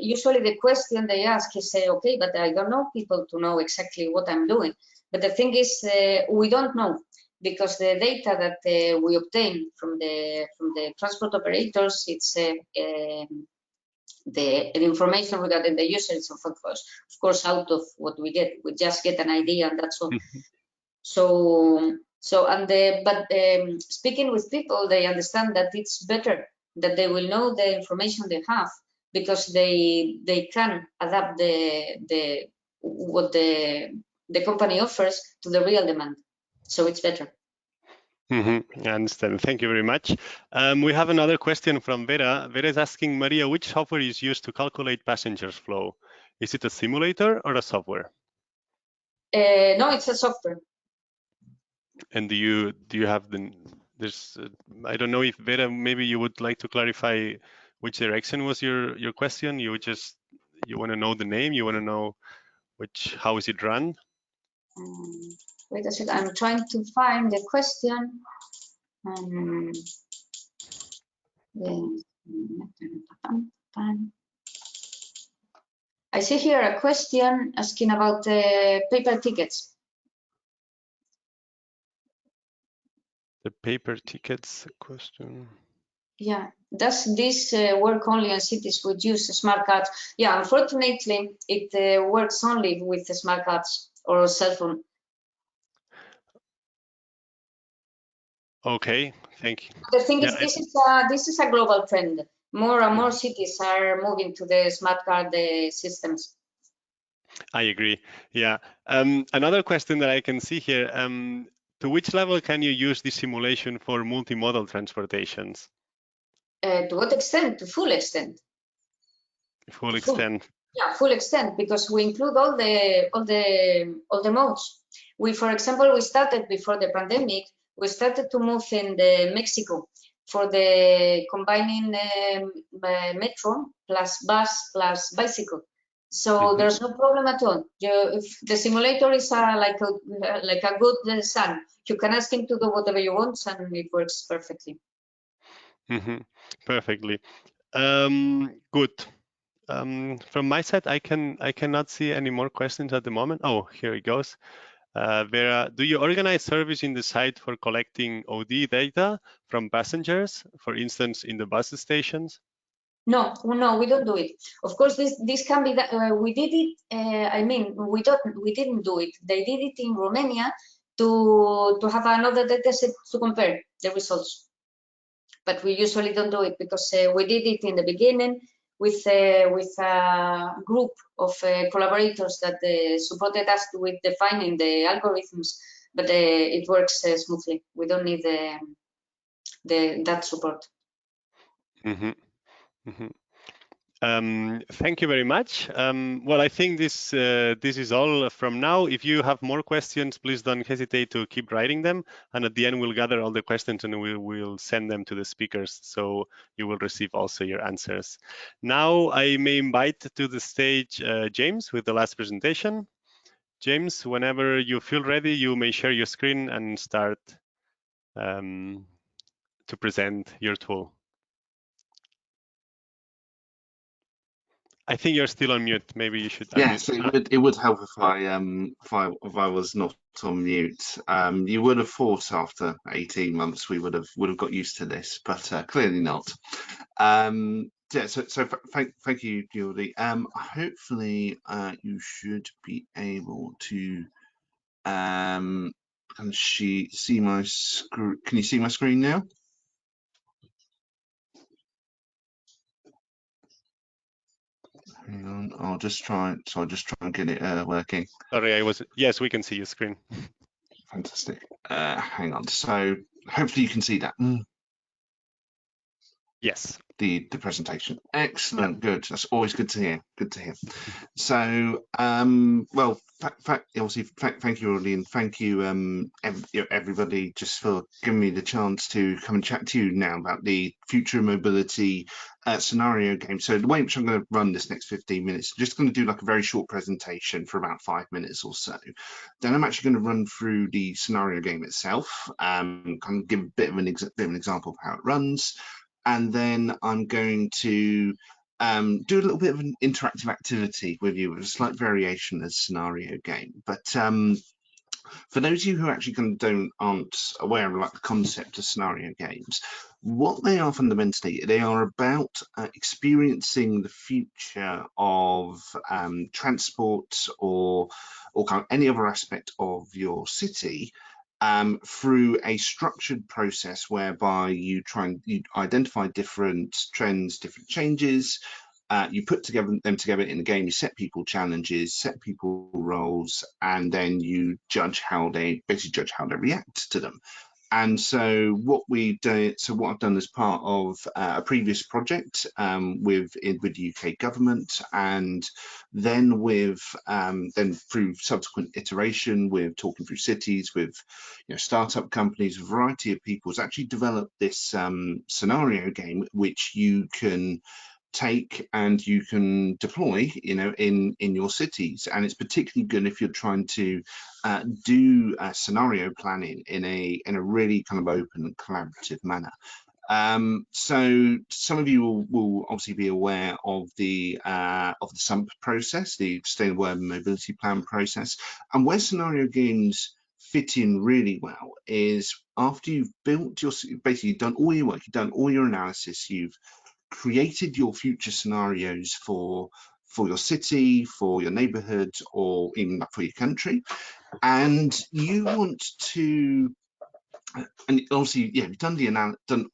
usually the question they ask is, okay, but I don't know people to know exactly what I'm doing. But the thing is, we don't know, because the data that we obtain from the transport operators, it's the information regarding the users of course out of what we get. We just get an idea, and that's all. But speaking with people, they understand that it's better that they will know the information they have, because they can adapt what the company offers to the real demand. So it's better. I understand. Thank you very much. We have another question from Vera. Vera is asking, Maria, which software is used to calculate passengers flow? Is it a simulator or a software? No, it's a software. And do you have there's I don't know if Vera, maybe you would like to clarify which direction was your question. You want to know the name, you want to know how is it run? Wait a second, I'm trying to find the question. I see here a question asking about paper tickets. The paper tickets question. Yeah, Does this work only on cities which use smart cards? Yeah, unfortunately, it works only with the smart cards or cell phone. Okay, thank you. The thing Yeah, is, this is a global trend. More and more cities are moving to the smart card systems. I agree. Yeah. Another question that I can see here, to which level can you use this simulation for multimodal transportations? To what extent? To full extent. Full extent. Yeah, full extent, because we include all the modes. For example, we started before the pandemic. We started to move in the Mexico for the combining metro plus bus plus bicycle. So there's no problem at all. If the simulator is like a good son, you can ask him to do whatever you want, and it works perfectly. Perfectly. Good. From my side, I cannot see any more questions at the moment. Oh, here it goes. Vera, do you organize service in the site for collecting OD data from passengers, for instance, in the bus stations? No, we don't do it. Of course, this can be that we did it. I mean, we didn't do it. They did it in Romania to have another data set to compare the results. But we usually don't do it because we did it in the beginning with a group of collaborators that supported us with defining the algorithms. But it works smoothly. We don't need that support. Thank you very much. Well, I think this is all from now. If you have more questions, please don't hesitate to keep writing them. And at the end, we'll gather all the questions and we will send them to the speakers. So you will receive also your answers. Now I may invite to the stage James with the last presentation. James, whenever you feel ready, you may share your screen and start to present your tool. I think you're still on mute. Maybe you should. Yes, it would help if I was not on mute. You would have thought after 18 months we would have got used to this, but clearly not. Yeah, so thank you, Jordi. Hopefully you should be able to. Can you see my screen now? Hang on, I'll just try and get it working. Sorry, yes, we can see your screen. Fantastic. Hang on. So hopefully you can see that. Yes. The presentation. Excellent. Good. That's always good to hear. Good to hear. So, well, obviously, thank you, Aureli, and thank you, everybody, just for giving me the chance to come and chat to you now about the future mobility scenario game. So the way in which I'm going to run this next 15 minutes, I'm just going to do like a very short presentation for about 5 minutes or so. Then I'm actually going to run through the scenario game itself, kind of give a bit of an example of how it runs. And then I'm going to do a little bit of an interactive activity with you with a slight variation of scenario game. But for those of you who actually aren't aware of like the concept of scenario games, what they are fundamentally, they are about experiencing the future of transport or kind of any other aspect of your city through a structured process whereby you identify different trends, different changes, you put them together in the game, you set people challenges, set people roles, and then you judge how they react to them. And so what I've done as part of a previous project with the UK government, and then then through subsequent iteration with talking through cities, with startup companies, a variety of people, has actually developed this scenario game which you can take and you can deploy in your cities. And it's particularly good if you're trying to do scenario planning in a really kind of open and collaborative manner. So some of you will obviously be aware of the SUMP process, the Sustainable Urban Mobility Plan process, and where scenario games fit in really well is after you've built your, basically you've done all your work, you've done all your analysis, you've created your future scenarios for your city, for your neighborhood, or even for your country, and you want to, and obviously, yeah, you've done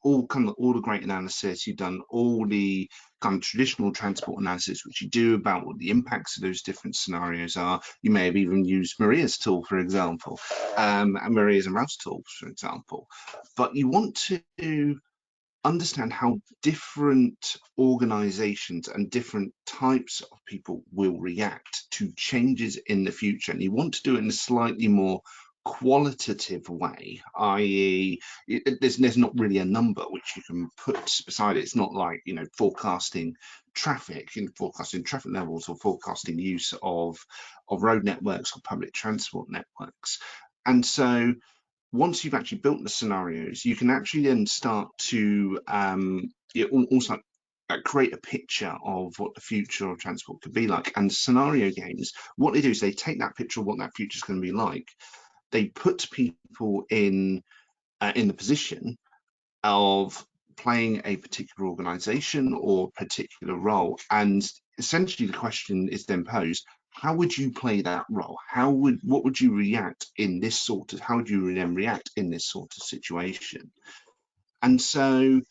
all the great analysis, you've done all the kind of traditional transport analysis, which you do about what the impacts of those different scenarios are. You may have even used Maria's tool, for example, and Maria's and Ralph's tools, for example. But you want to understand how different organizations and different types of people will react to changes in the future. And you want to do it in a slightly more qualitative way, i.e. there's not really a number which you can put beside it. It's not like, you know, forecasting traffic levels or forecasting use of road networks or public transport networks. And so once you've actually built the scenarios, you can actually then start to also create a picture of what the future of transport could be like. And scenario games, what they do is they take that picture of what that future is going to be like. They put people in the position of playing a particular organization or particular role, and essentially the question is then posed: how would you play that role? What would you react in this sort of, how would you then react in this sort of situation? And so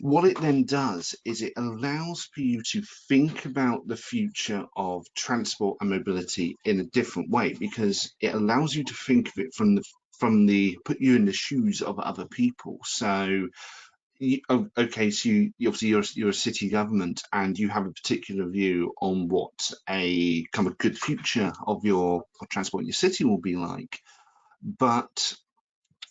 what it then does is it allows for you to think about the future of transport and mobility in a different way, because it allows you to think of it from the put you in the shoes of other people. So okay, so obviously you're a city government and you have a particular view on what a kind of good future of transport in your city will be like. But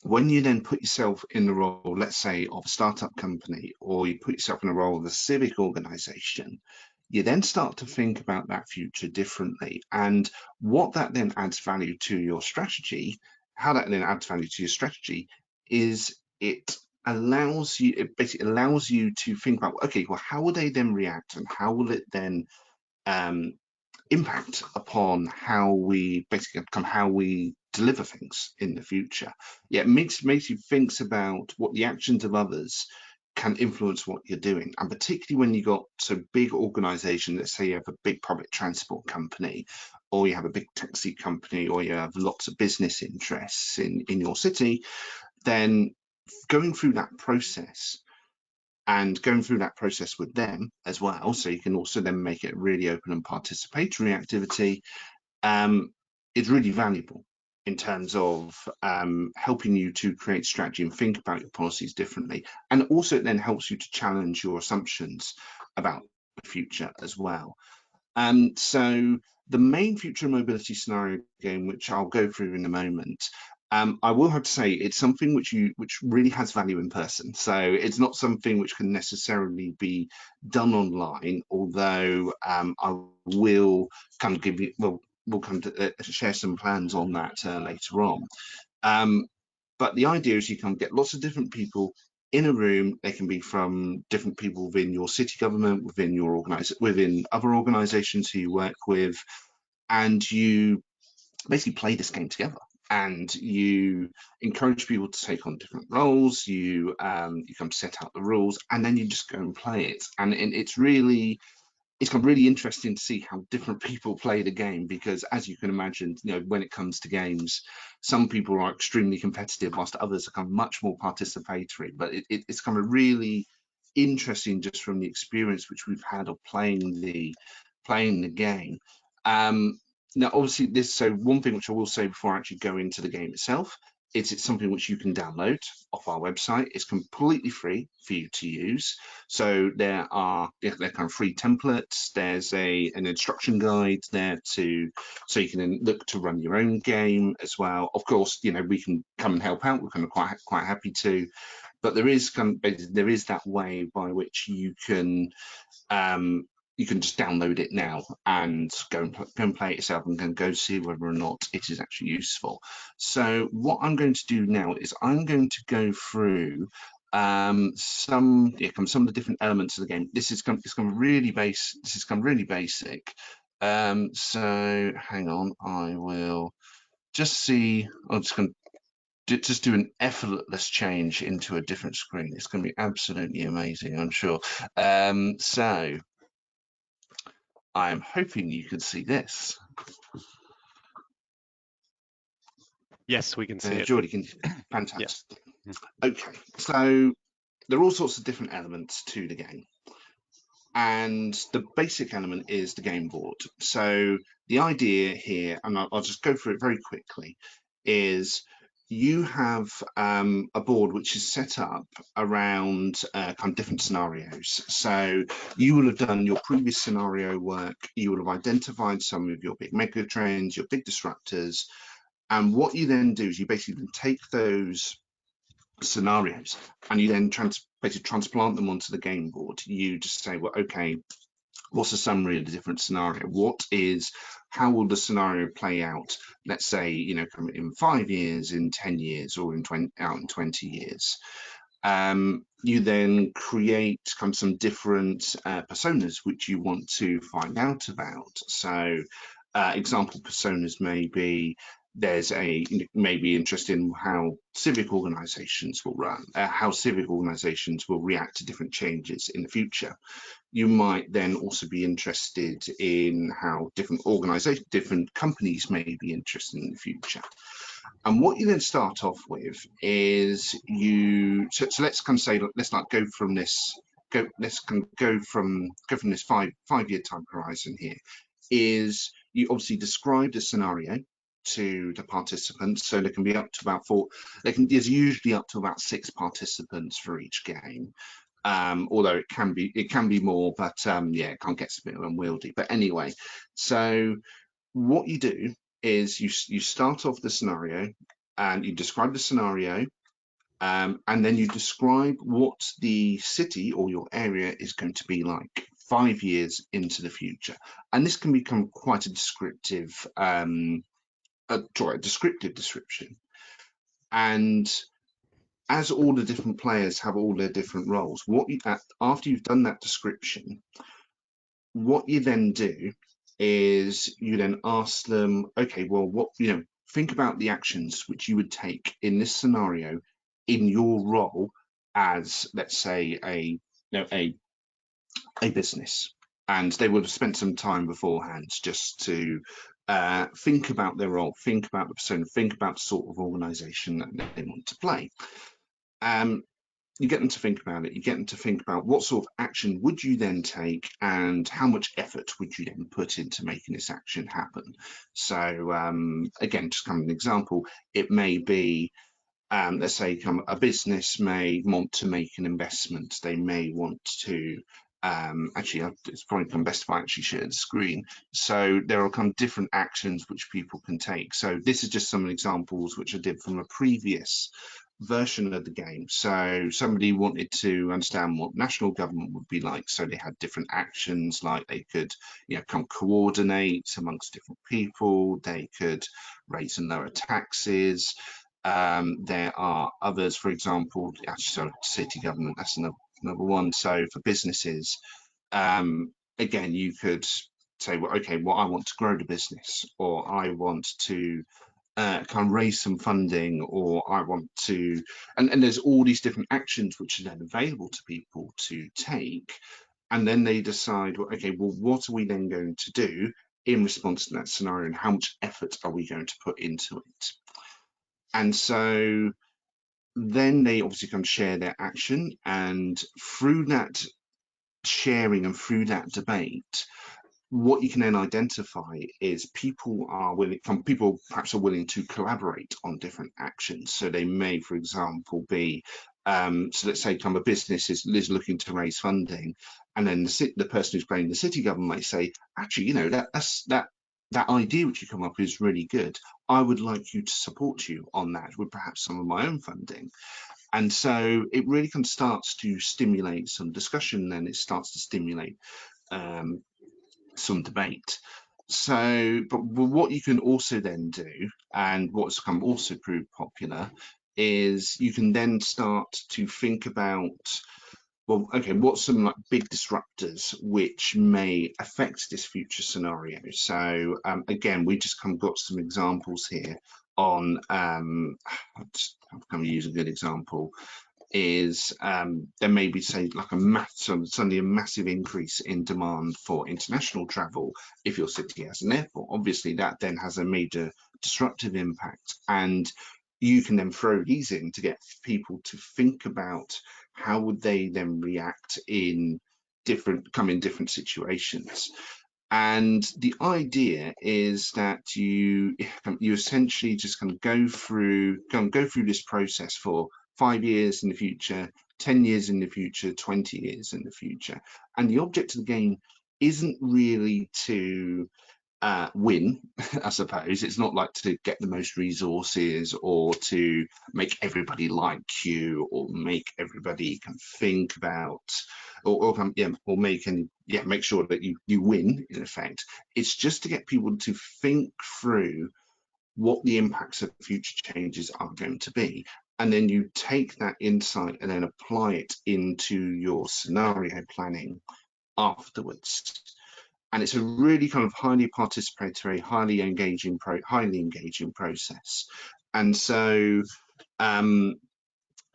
when you then put yourself in the role, let's say, of a startup company, or you put yourself in a role of a civic organization, you then start to think about that future differently. And what that then adds value to your strategy, how that then adds value to your strategy, is it basically allows you to think about, okay, well, how will they then react, and how will it then impact upon how we deliver things in the future. Yeah, it makes you think about what the actions of others can influence what you're doing, and particularly when you got so big organization, let's say you have a big public transport company, or you have a big taxi company, or you have lots of business interests in your city, then going through that process with them as well, so you can also then make it a really open and participatory activity, is really valuable in terms of helping you to create strategy and think about your policies differently. And also it then helps you to challenge your assumptions about the future as well. So the main future mobility scenario game, which I'll go through in a moment, I will have to say it's something which really has value in person. So it's not something which can necessarily be done online, although I will kind of give you, we'll come to share some plans on that later on. But the idea is you can get lots of different people in a room. They can be from different people within your city government, within other organizations who you work with, and you basically play this game together. And you encourage people to take on different roles. You come set out the rules, and then you just go and play it. And it's really interesting to see how different people play the game, because as you can imagine, you know, when it comes to games, some people are extremely competitive whilst others are kind of much more participatory. But it's kind of really interesting just from the experience which we've had of playing the game. Now, obviously, so one thing which I will say before I actually go into the game itself is it's something which you can download off our website. It's completely free for you to use. So they're kind of free templates. There's an instruction guide there so you can then look to run your own game as well. Of course, you know, we can come and help out. We're kind of quite happy to. But there is that way by which you can just download it now and go and play it yourself, and then go see whether or not it is actually useful. So what I'm going to do now is I'm going to go through some of the different elements of the game. This is kind of really basic. So hang on, I will just see, I'm just going to just do an effortless change into a different screen. It's going to be absolutely amazing, I'm sure. So I'm hoping you can see this. Yes, we can see it. Geordie, can fantastic. Yeah. Okay, so there are all sorts of different elements to the game. And the basic element is the game board. So the idea here, and I'll just go through it very quickly, is you have a board which is set up around kind of different scenarios. So you will have done your previous scenario work, you will have identified some of your big mega trends, your big disruptors, and what you then do is you basically take those scenarios and you then basically transplant them onto the game board. You just say, well, okay, what's the summary of the different scenario? How will the scenario play out? Let's say, you know, in 5 years, in 10 years, or in 20 years. You then create kind of some different personas which you want to find out about. So example personas may be, may be interested in how civic organizations will run, how civic organizations will react to different changes in the future. You might then also be interested in how different organizations, different companies may be interested in the future. And what you then start off with is so let's kind of say, let's not go from this, let's go from this five-year time horizon here, is you obviously describe the scenario to the participants. So there can be up to about there's usually up to about 6 participants for each game. Although it can be more, but yeah, it kind of gets a bit unwieldy. But anyway, so what you do is you start off the scenario and you describe the scenario, and then you describe what the city or your area is going to be like 5 years into the future. And this can become quite a descriptive, description. And as all the different players have all their different roles, after you've done that description, what you then do is you then ask them, okay, well, think about the actions which you would take in this scenario in your role as, let's say, a business. And they would have spent some time beforehand just to think about their role, think about the persona, think about the sort of organization that they want to play. You get them to think about it. You get them to think about what sort of action would you then take and how much effort would you then put into making this action happen. So again, just kind of an example, it may be, let's say a business may want to make an investment. They may want to, actually, it's probably best if I actually share the screen. So there are kind of different actions which people can take. So this is just some examples which I did from a previous version of the game. So somebody wanted to understand what national government would be like. So they had different actions, like they could, come coordinate amongst different people. They could raise and lower taxes. There are others, for example, actually, city government, that's another one. So for businesses, again, you could say, well, okay, well, I want to grow the business, or I want to kind of raise some funding, or I want to, and there's all these different actions which are then available to people to take. And then they decide, well, okay, well, what are we then going to do in response to that scenario, and how much effort are we going to put into it? And so then they obviously can share their action, and through that sharing and through that debate, what you can then identify is people perhaps are willing to collaborate on different actions. So they may, for example, be, so let's say a business is looking to raise funding, and then the person who's playing the city government might say, actually, that idea which you come up with is really good. I would like you to support you on that with perhaps some of my own funding. And so it really kind of starts to stimulate some discussion, and it starts to stimulate some debate. So, but what you can also then do, and what's also proved popular, is you can then start to think about, well, okay, what's some like big disruptors which may affect this future scenario? So again, we just kind of got some examples here on, I'm going to use a good example, is there may be, say, like suddenly a massive increase in demand for international travel if your city has an airport. Obviously, that then has a major disruptive impact, and you can then throw these in to get people to think about how would they then react in different situations. And the idea is that you essentially just kind of go through this process for 5 years in the future, 10 years in the future, 20 years in the future. And the object of the game isn't really to win, I suppose. It's not like to get the most resources or to make everybody like you or make everybody can think about or make sure that you win, in effect. It's just to get people to think through what the impacts of future changes are going to be. And then you take that insight and then apply it into your scenario planning afterwards. And it's a really kind of highly participatory, highly engaging process. And so I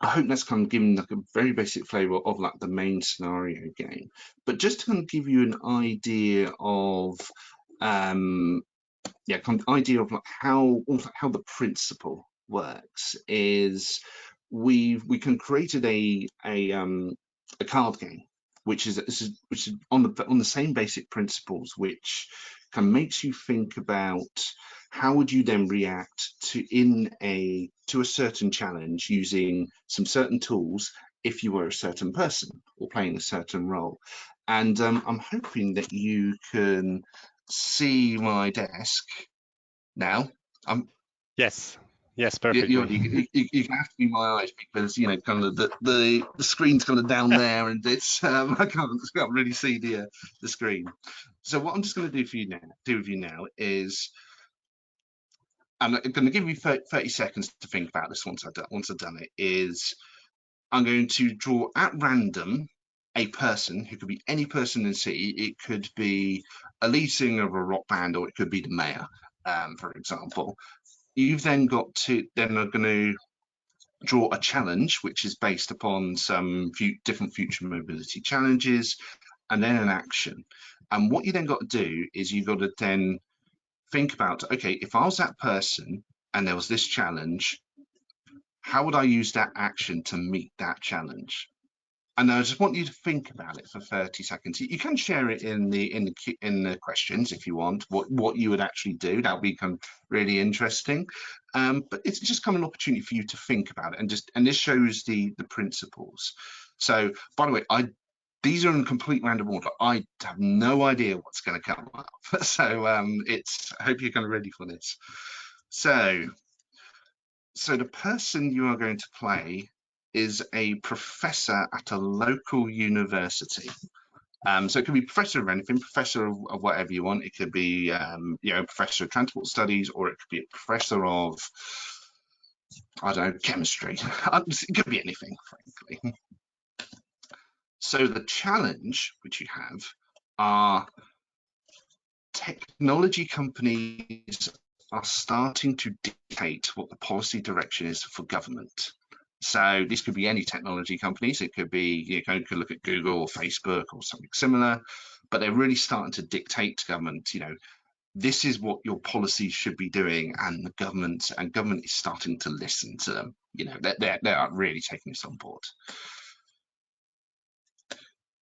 hope that's kind of given like a very basic flavor of like the main scenario game. But just to kind of give you an idea of kind of idea of like how the principle works is we created a card game which is on the same basic principles, which kind of makes you think about how would you then react to a certain challenge using some certain tools if you were a certain person or playing a certain role. And I'm hoping that you can see my desk now. Yes, perfectly. You can have to be my eyes because kind of the screen's kind of down there, and it's I can't really see the screen. So what I'm just going to do with you now is I'm going to give you 30 seconds to think about this. Once I've done it, is I'm going to draw at random a person who could be any person in the city. It could be a lead singer of a rock band, or it could be the mayor, for example. You've then got to are going to draw a challenge, which is based upon some different future mobility challenges, and then an action. And what you then got to do is you've got to then think about, okay, if I was that person and there was this challenge, how would I use that action to meet that challenge? And I just want you to think about it for 30 seconds. You can share it in the questions if you want, what you would actually do. That would become really interesting. But it's just kind of an opportunity for you to think about it, and this shows the principles. So, by the way, these are in complete random order. I have no idea what's going to come up. So I hope you're kind of ready for this. So the person you are going to play is a professor at a local university. So it could be professor of anything, professor of whatever you want. It could be, professor of transport studies, or it could be a professor of, I don't know, chemistry. It could be anything, frankly. So the challenge which you have are technology companies are starting to dictate what the policy direction is for government. So this could be any technology companies. It could be, you could look at Google or Facebook or something similar, but they're really starting to dictate to government, this is what your policies should be doing, and the government is starting to listen to them. They are really taking this on board.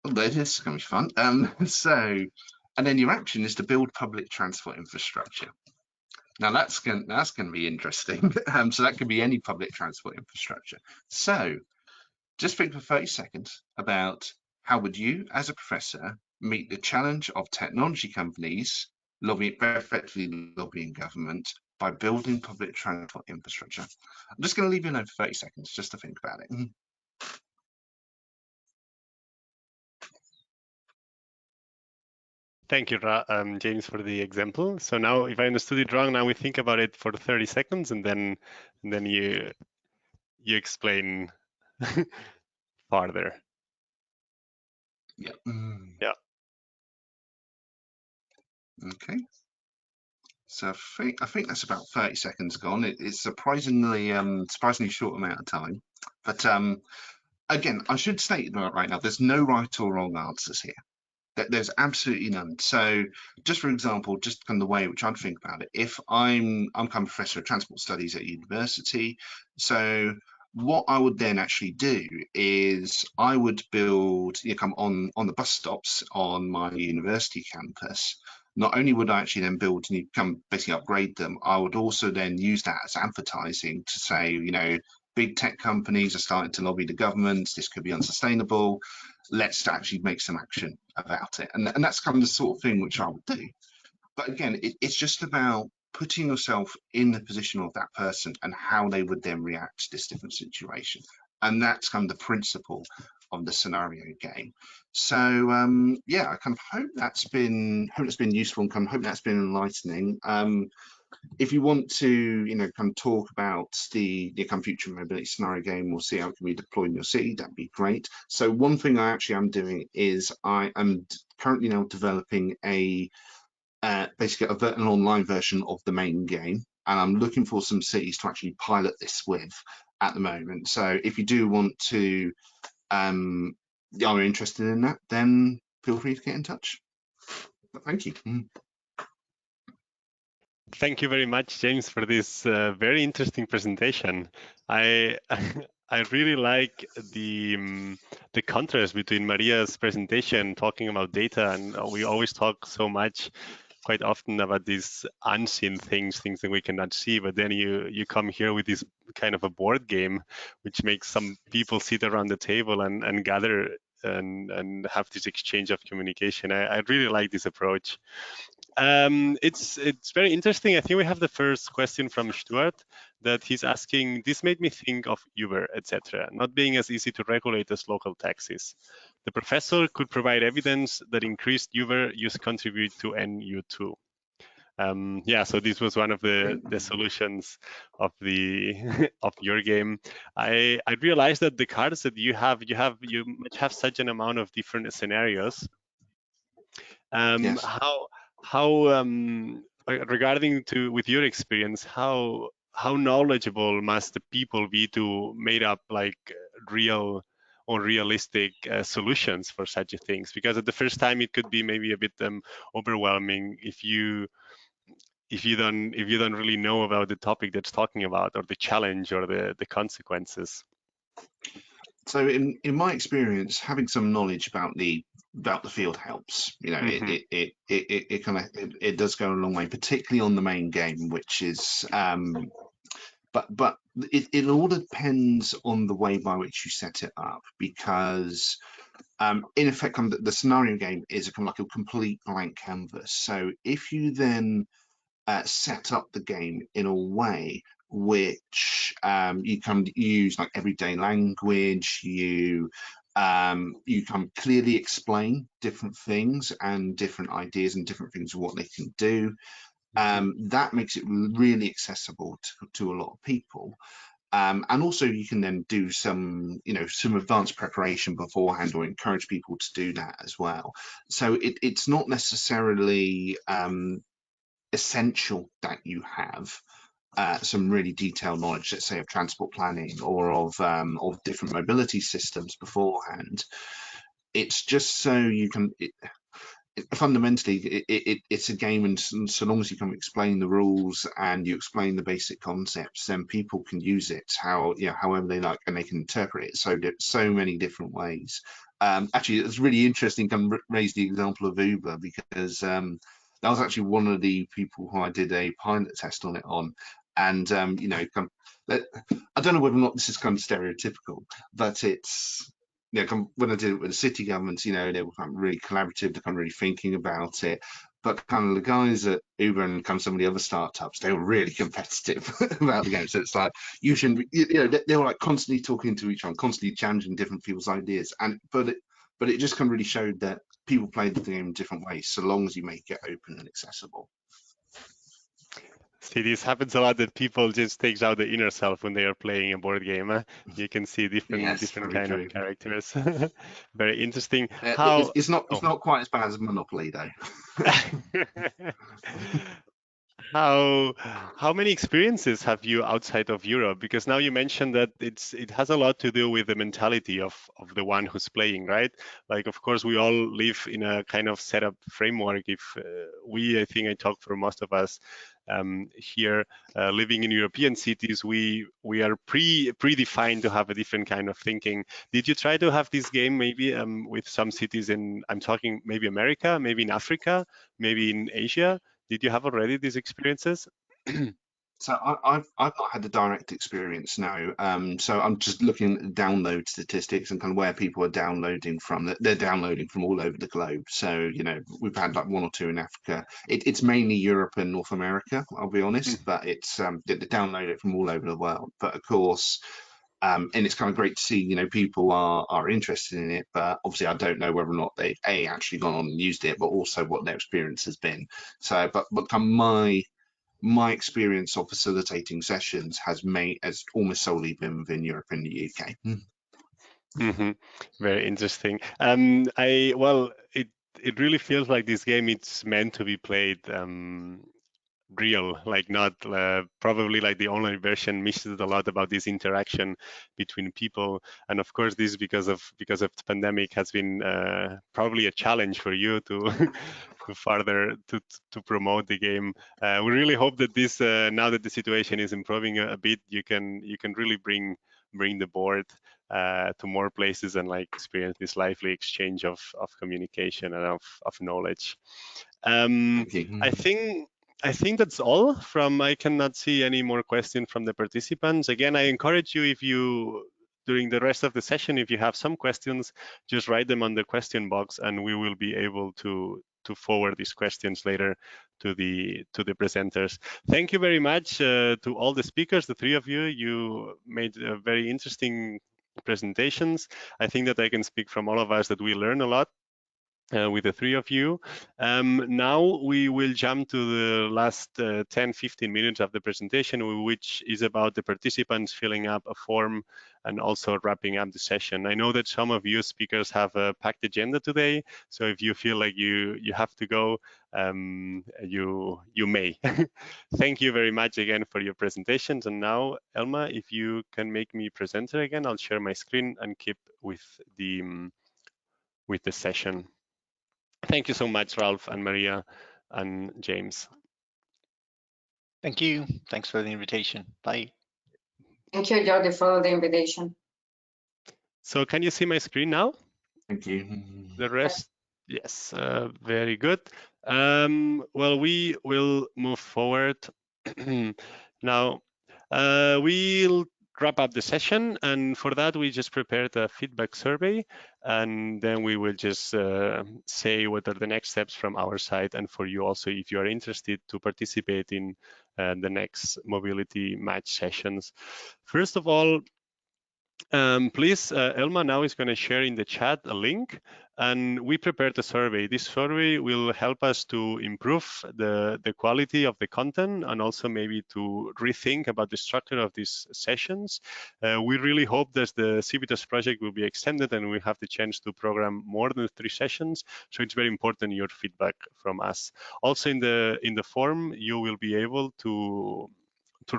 This is going to be fun. And then your action is to build public transport infrastructure. Now that's going to be interesting. So that could be any public transport infrastructure. So just think for 30 seconds about how would you, as a professor, meet the challenge of technology companies effectively lobbying government by building public transport infrastructure. I'm just going to leave you alone for 30 seconds just to think about it. Thank you, James, for the example. So now, if I understood it wrong, now we think about it for 30 seconds, and then you explain farther. Yeah. Yeah. Okay. So I think that's about 30 seconds gone. It's surprisingly short amount of time. But again, I should state right now, there's no right or wrong answers here. There's absolutely none. So just for example, just kind of the way which I'd think about it, if I'm kind of professor of transport studies at university, so what I would then actually do is I would build, come on the bus stops on my university campus. Not only would I actually then build and come basically upgrade them, I would also then use that as advertising to say, big tech companies are starting to lobby the governments, this could be unsustainable, let's actually make some action about it. And that's kind of the sort of thing which I would do. But again, it's just about putting yourself in the position of that person and how they would then react to this different situation. And that's kind of the principle of the scenario game. So yeah, I kind of hope that's been useful and kind of hope that's been enlightening. If you want to, kind of talk about the kind of future mobility scenario game or see how it can be deployed in your city, that'd be great. So one thing I actually am doing is I am currently now developing basically an online version of the main game, and I'm looking for some cities to actually pilot this with at the moment. So if you do want to, are interested in that, then feel free to get in touch. But thank you. Thank you very much, James, for this very interesting presentation. I I really like the contrast between Maria's presentation talking about data, and we always talk so much, quite often, about these unseen things that we cannot see. But then you come here with this kind of a board game, which makes some people sit around the table and gather and have this exchange of communication. I really like this approach. It's very interesting. I think we have the first question from Stuart that he's asking, this made me think of Uber, etc., not being as easy to regulate as local taxis. The professor could provide evidence that increased Uber use contribute to NU2. Yeah, so this was one of the solutions of the of your game. I realized that the cards that you must have such an amount of different scenarios. Yes. How regarding with your experience, how knowledgeable must the people be to make up like real or realistic solutions for such things? Because at the first time it could be maybe a bit overwhelming if you don't really know about the topic that's talking about, or the challenge, or the consequences. So in my experience, having some knowledge about the field helps. It kind of it does go a long way, particularly on the main game, which is but it all depends on the way by which you set it up, because in effect, the scenario game is kind of like a complete blank canvas. So if you then set up the game in a way which you can use like everyday language, you can clearly explain different things and different ideas and different things of what they can do. That makes it really accessible to a lot of people. And also you can then do some advanced preparation beforehand, or encourage people to do that as well. So it's not necessarily essential that you have some really detailed knowledge, let's say, of transport planning or of different mobility systems beforehand. It's just so you can. Fundamentally, it's a game, and so long as you can explain the rules and you explain the basic concepts, then people can use it however they like, and they can interpret it so many different ways. Actually, it's really interesting. Can raise the example of Uber, because that was actually one of the people who I did a pilot test on it on, and I don't know whether or not this is kind of stereotypical, but it's. When I did it with the city governments, they were kind of really collaborative, they're kind of really thinking about it. But kind of the guys at Uber and kind of some of the other startups, they were really competitive about the game. So it's like, you shouldn't, they were like constantly talking to each other, constantly challenging different people's ideas. But it just kind of really showed that people played the game in different ways, so long as you make it open and accessible. See, this happens a lot that people just takes out the inner self when they are playing a board game. You can see different Yes, different very kind true. of characters. Very interesting. It's, How? it's not it's Oh. not quite as bad as Monopoly though. How many experiences have you outside of Europe? Because now you mentioned that it has a lot to do with the mentality of the one who's playing, right? Like, of course, we all live in a kind of setup framework. If I think I talk for most of us here, living in European cities, we are predefined to have a different kind of thinking. Did you try to have this game maybe with some cities in? I'm talking maybe America, maybe in Africa, maybe in Asia. Did you have already these experiences? So I've not had a direct experience now. So I'm just looking at the download statistics and kind of where people are downloading from. They're downloading from all over the globe. So we've had like one or two in Africa. It's mainly Europe and North America, I'll be honest, but it's they download it from all over the world. But of course, and it's kind of great to see people are interested in it. But obviously, I don't know whether or not they've actually gone on and used it, but also what their experience has been. So, but kind of my experience of facilitating sessions has almost solely been within Europe and the UK. Mm-hmm. Very interesting. It really feels like this game it's meant to be played real, like not probably like the online version misses a lot about this interaction between people, and of course this because of the pandemic has been probably a challenge for you to to further to promote the game. We really hope that this now that the situation is improving a bit, you can really bring the board to more places and like experience this lively exchange of communication and of knowledge. Thank you. I think that's all from. I cannot see any more questions from the participants. Again, I encourage you, if you during the rest of the session, if you have some questions, just write them on the question box, and we will be able to forward these questions later to the presenters. Thank you very much to all the speakers, the three of you. You made very interesting presentations. I think that I can speak from all of us that we learn a lot with the three of you. Now we will jump to the last 10-15 minutes of the presentation, which is about the participants filling up a form and also wrapping up the session. I know that some of you speakers have a packed agenda today, so if you feel like you have to go, you may. Thank you very much again for your presentations. And now, Elma, if you can make me presenter again, I'll share my screen and keep with the session. Thank you so much, Ralph and Maria and James. Thank you. Thanks for the invitation. Bye. Thank you, Jordi, for the invitation. So can you see my screen now? Thank you. The rest, yes, very good. Well, we will move forward. Now, we'll wrap up the session, and for that we just prepared a feedback survey, and then we will just say what are the next steps from our side, and for you also, if you are interested to participate in the next mobility match sessions. First of all, please, Elma now is going to share in the chat a link, and we prepared a survey. This survey will help us to improve the quality of the content and also maybe to rethink about the structure of these sessions. We really hope that the CIVITAS project will be extended and we have the chance to program more than 3 sessions. So it's very important your feedback from us. Also in the form, you will be able to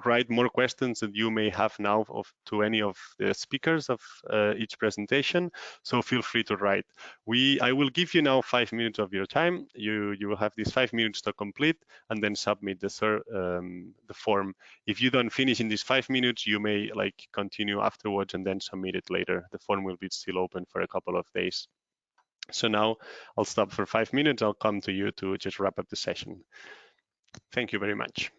write more questions that you may have now to any of the speakers of each presentation. So feel free to write. I will give you now 5 minutes of your time. You will have these 5 minutes to complete and then submit the form. If you don't finish in these 5 minutes, you may like continue afterwards and then submit it later. The form will be still open for a couple of days. So now I'll stop for 5 minutes. I'll come to you to just wrap up the session. Thank you very much.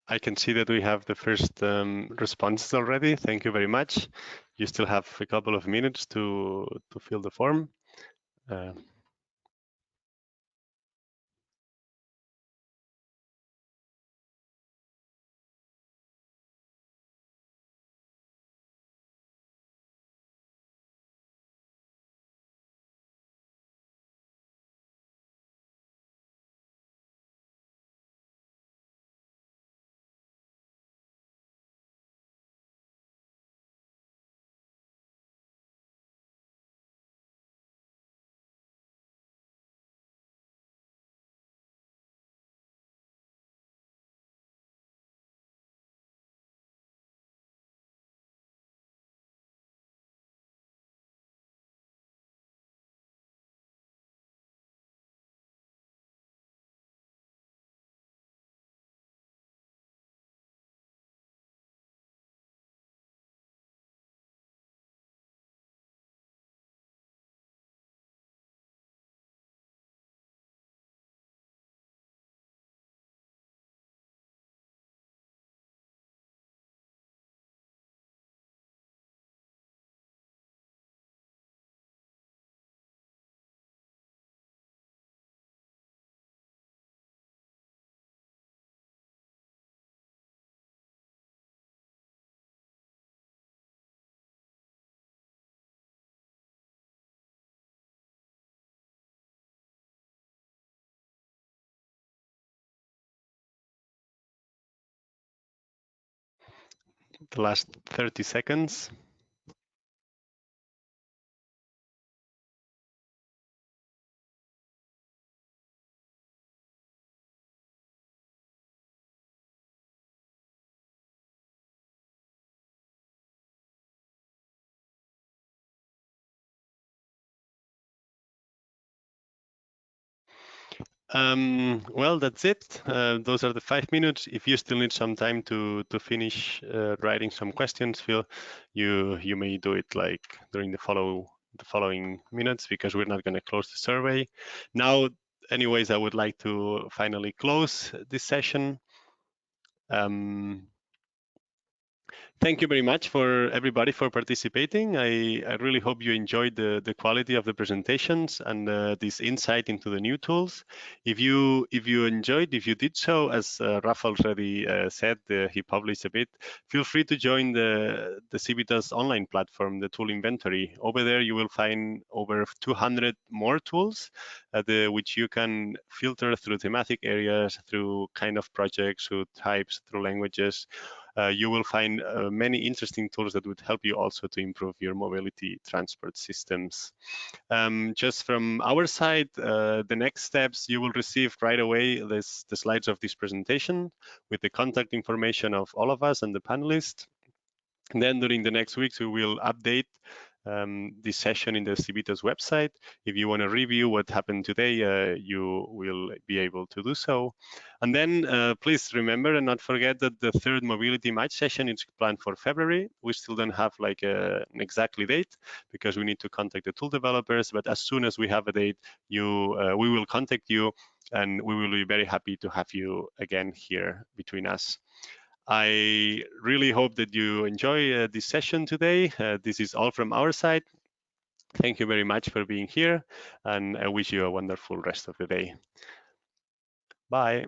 I can see that we have the first responses already. Thank you very much. You still have a couple of minutes to fill the form. The last 30 seconds. Well, that's it. Those are the 5 minutes. If you still need some time to finish writing some questions, Phil, you may do it like during the following minutes, because we're not going to close the survey now. Anyways, I would like to finally close this session. Thank you very much for everybody for participating. I really hope you enjoyed the quality of the presentations and this insight into the new tools. If you enjoyed, if you did so, as Rafa already said, he published a bit, feel free to join the CIVITAS online platform, the tool inventory. Over there, you will find over 200 more tools, which you can filter through thematic areas, through kind of projects, through types, through languages. You will find many interesting tools that would help you also to improve your mobility transport systems. Just from our side, the next steps, you will receive right away the slides of this presentation with the contact information of all of us and the panelists. And then during the next weeks, we will update this session in the CIVITAS website. If you want to review what happened today, you will be able to do so. And then please remember and not forget that the third mobility match session is planned for February. We still don't have like an exactly date because we need to contact the tool developers. But as soon as we have a date, we will contact you, and we will be very happy to have you again here between us. I really hope that you enjoy this session today. This is all from our side. Thank you very much for being here, and I wish you a wonderful rest of the day. Bye.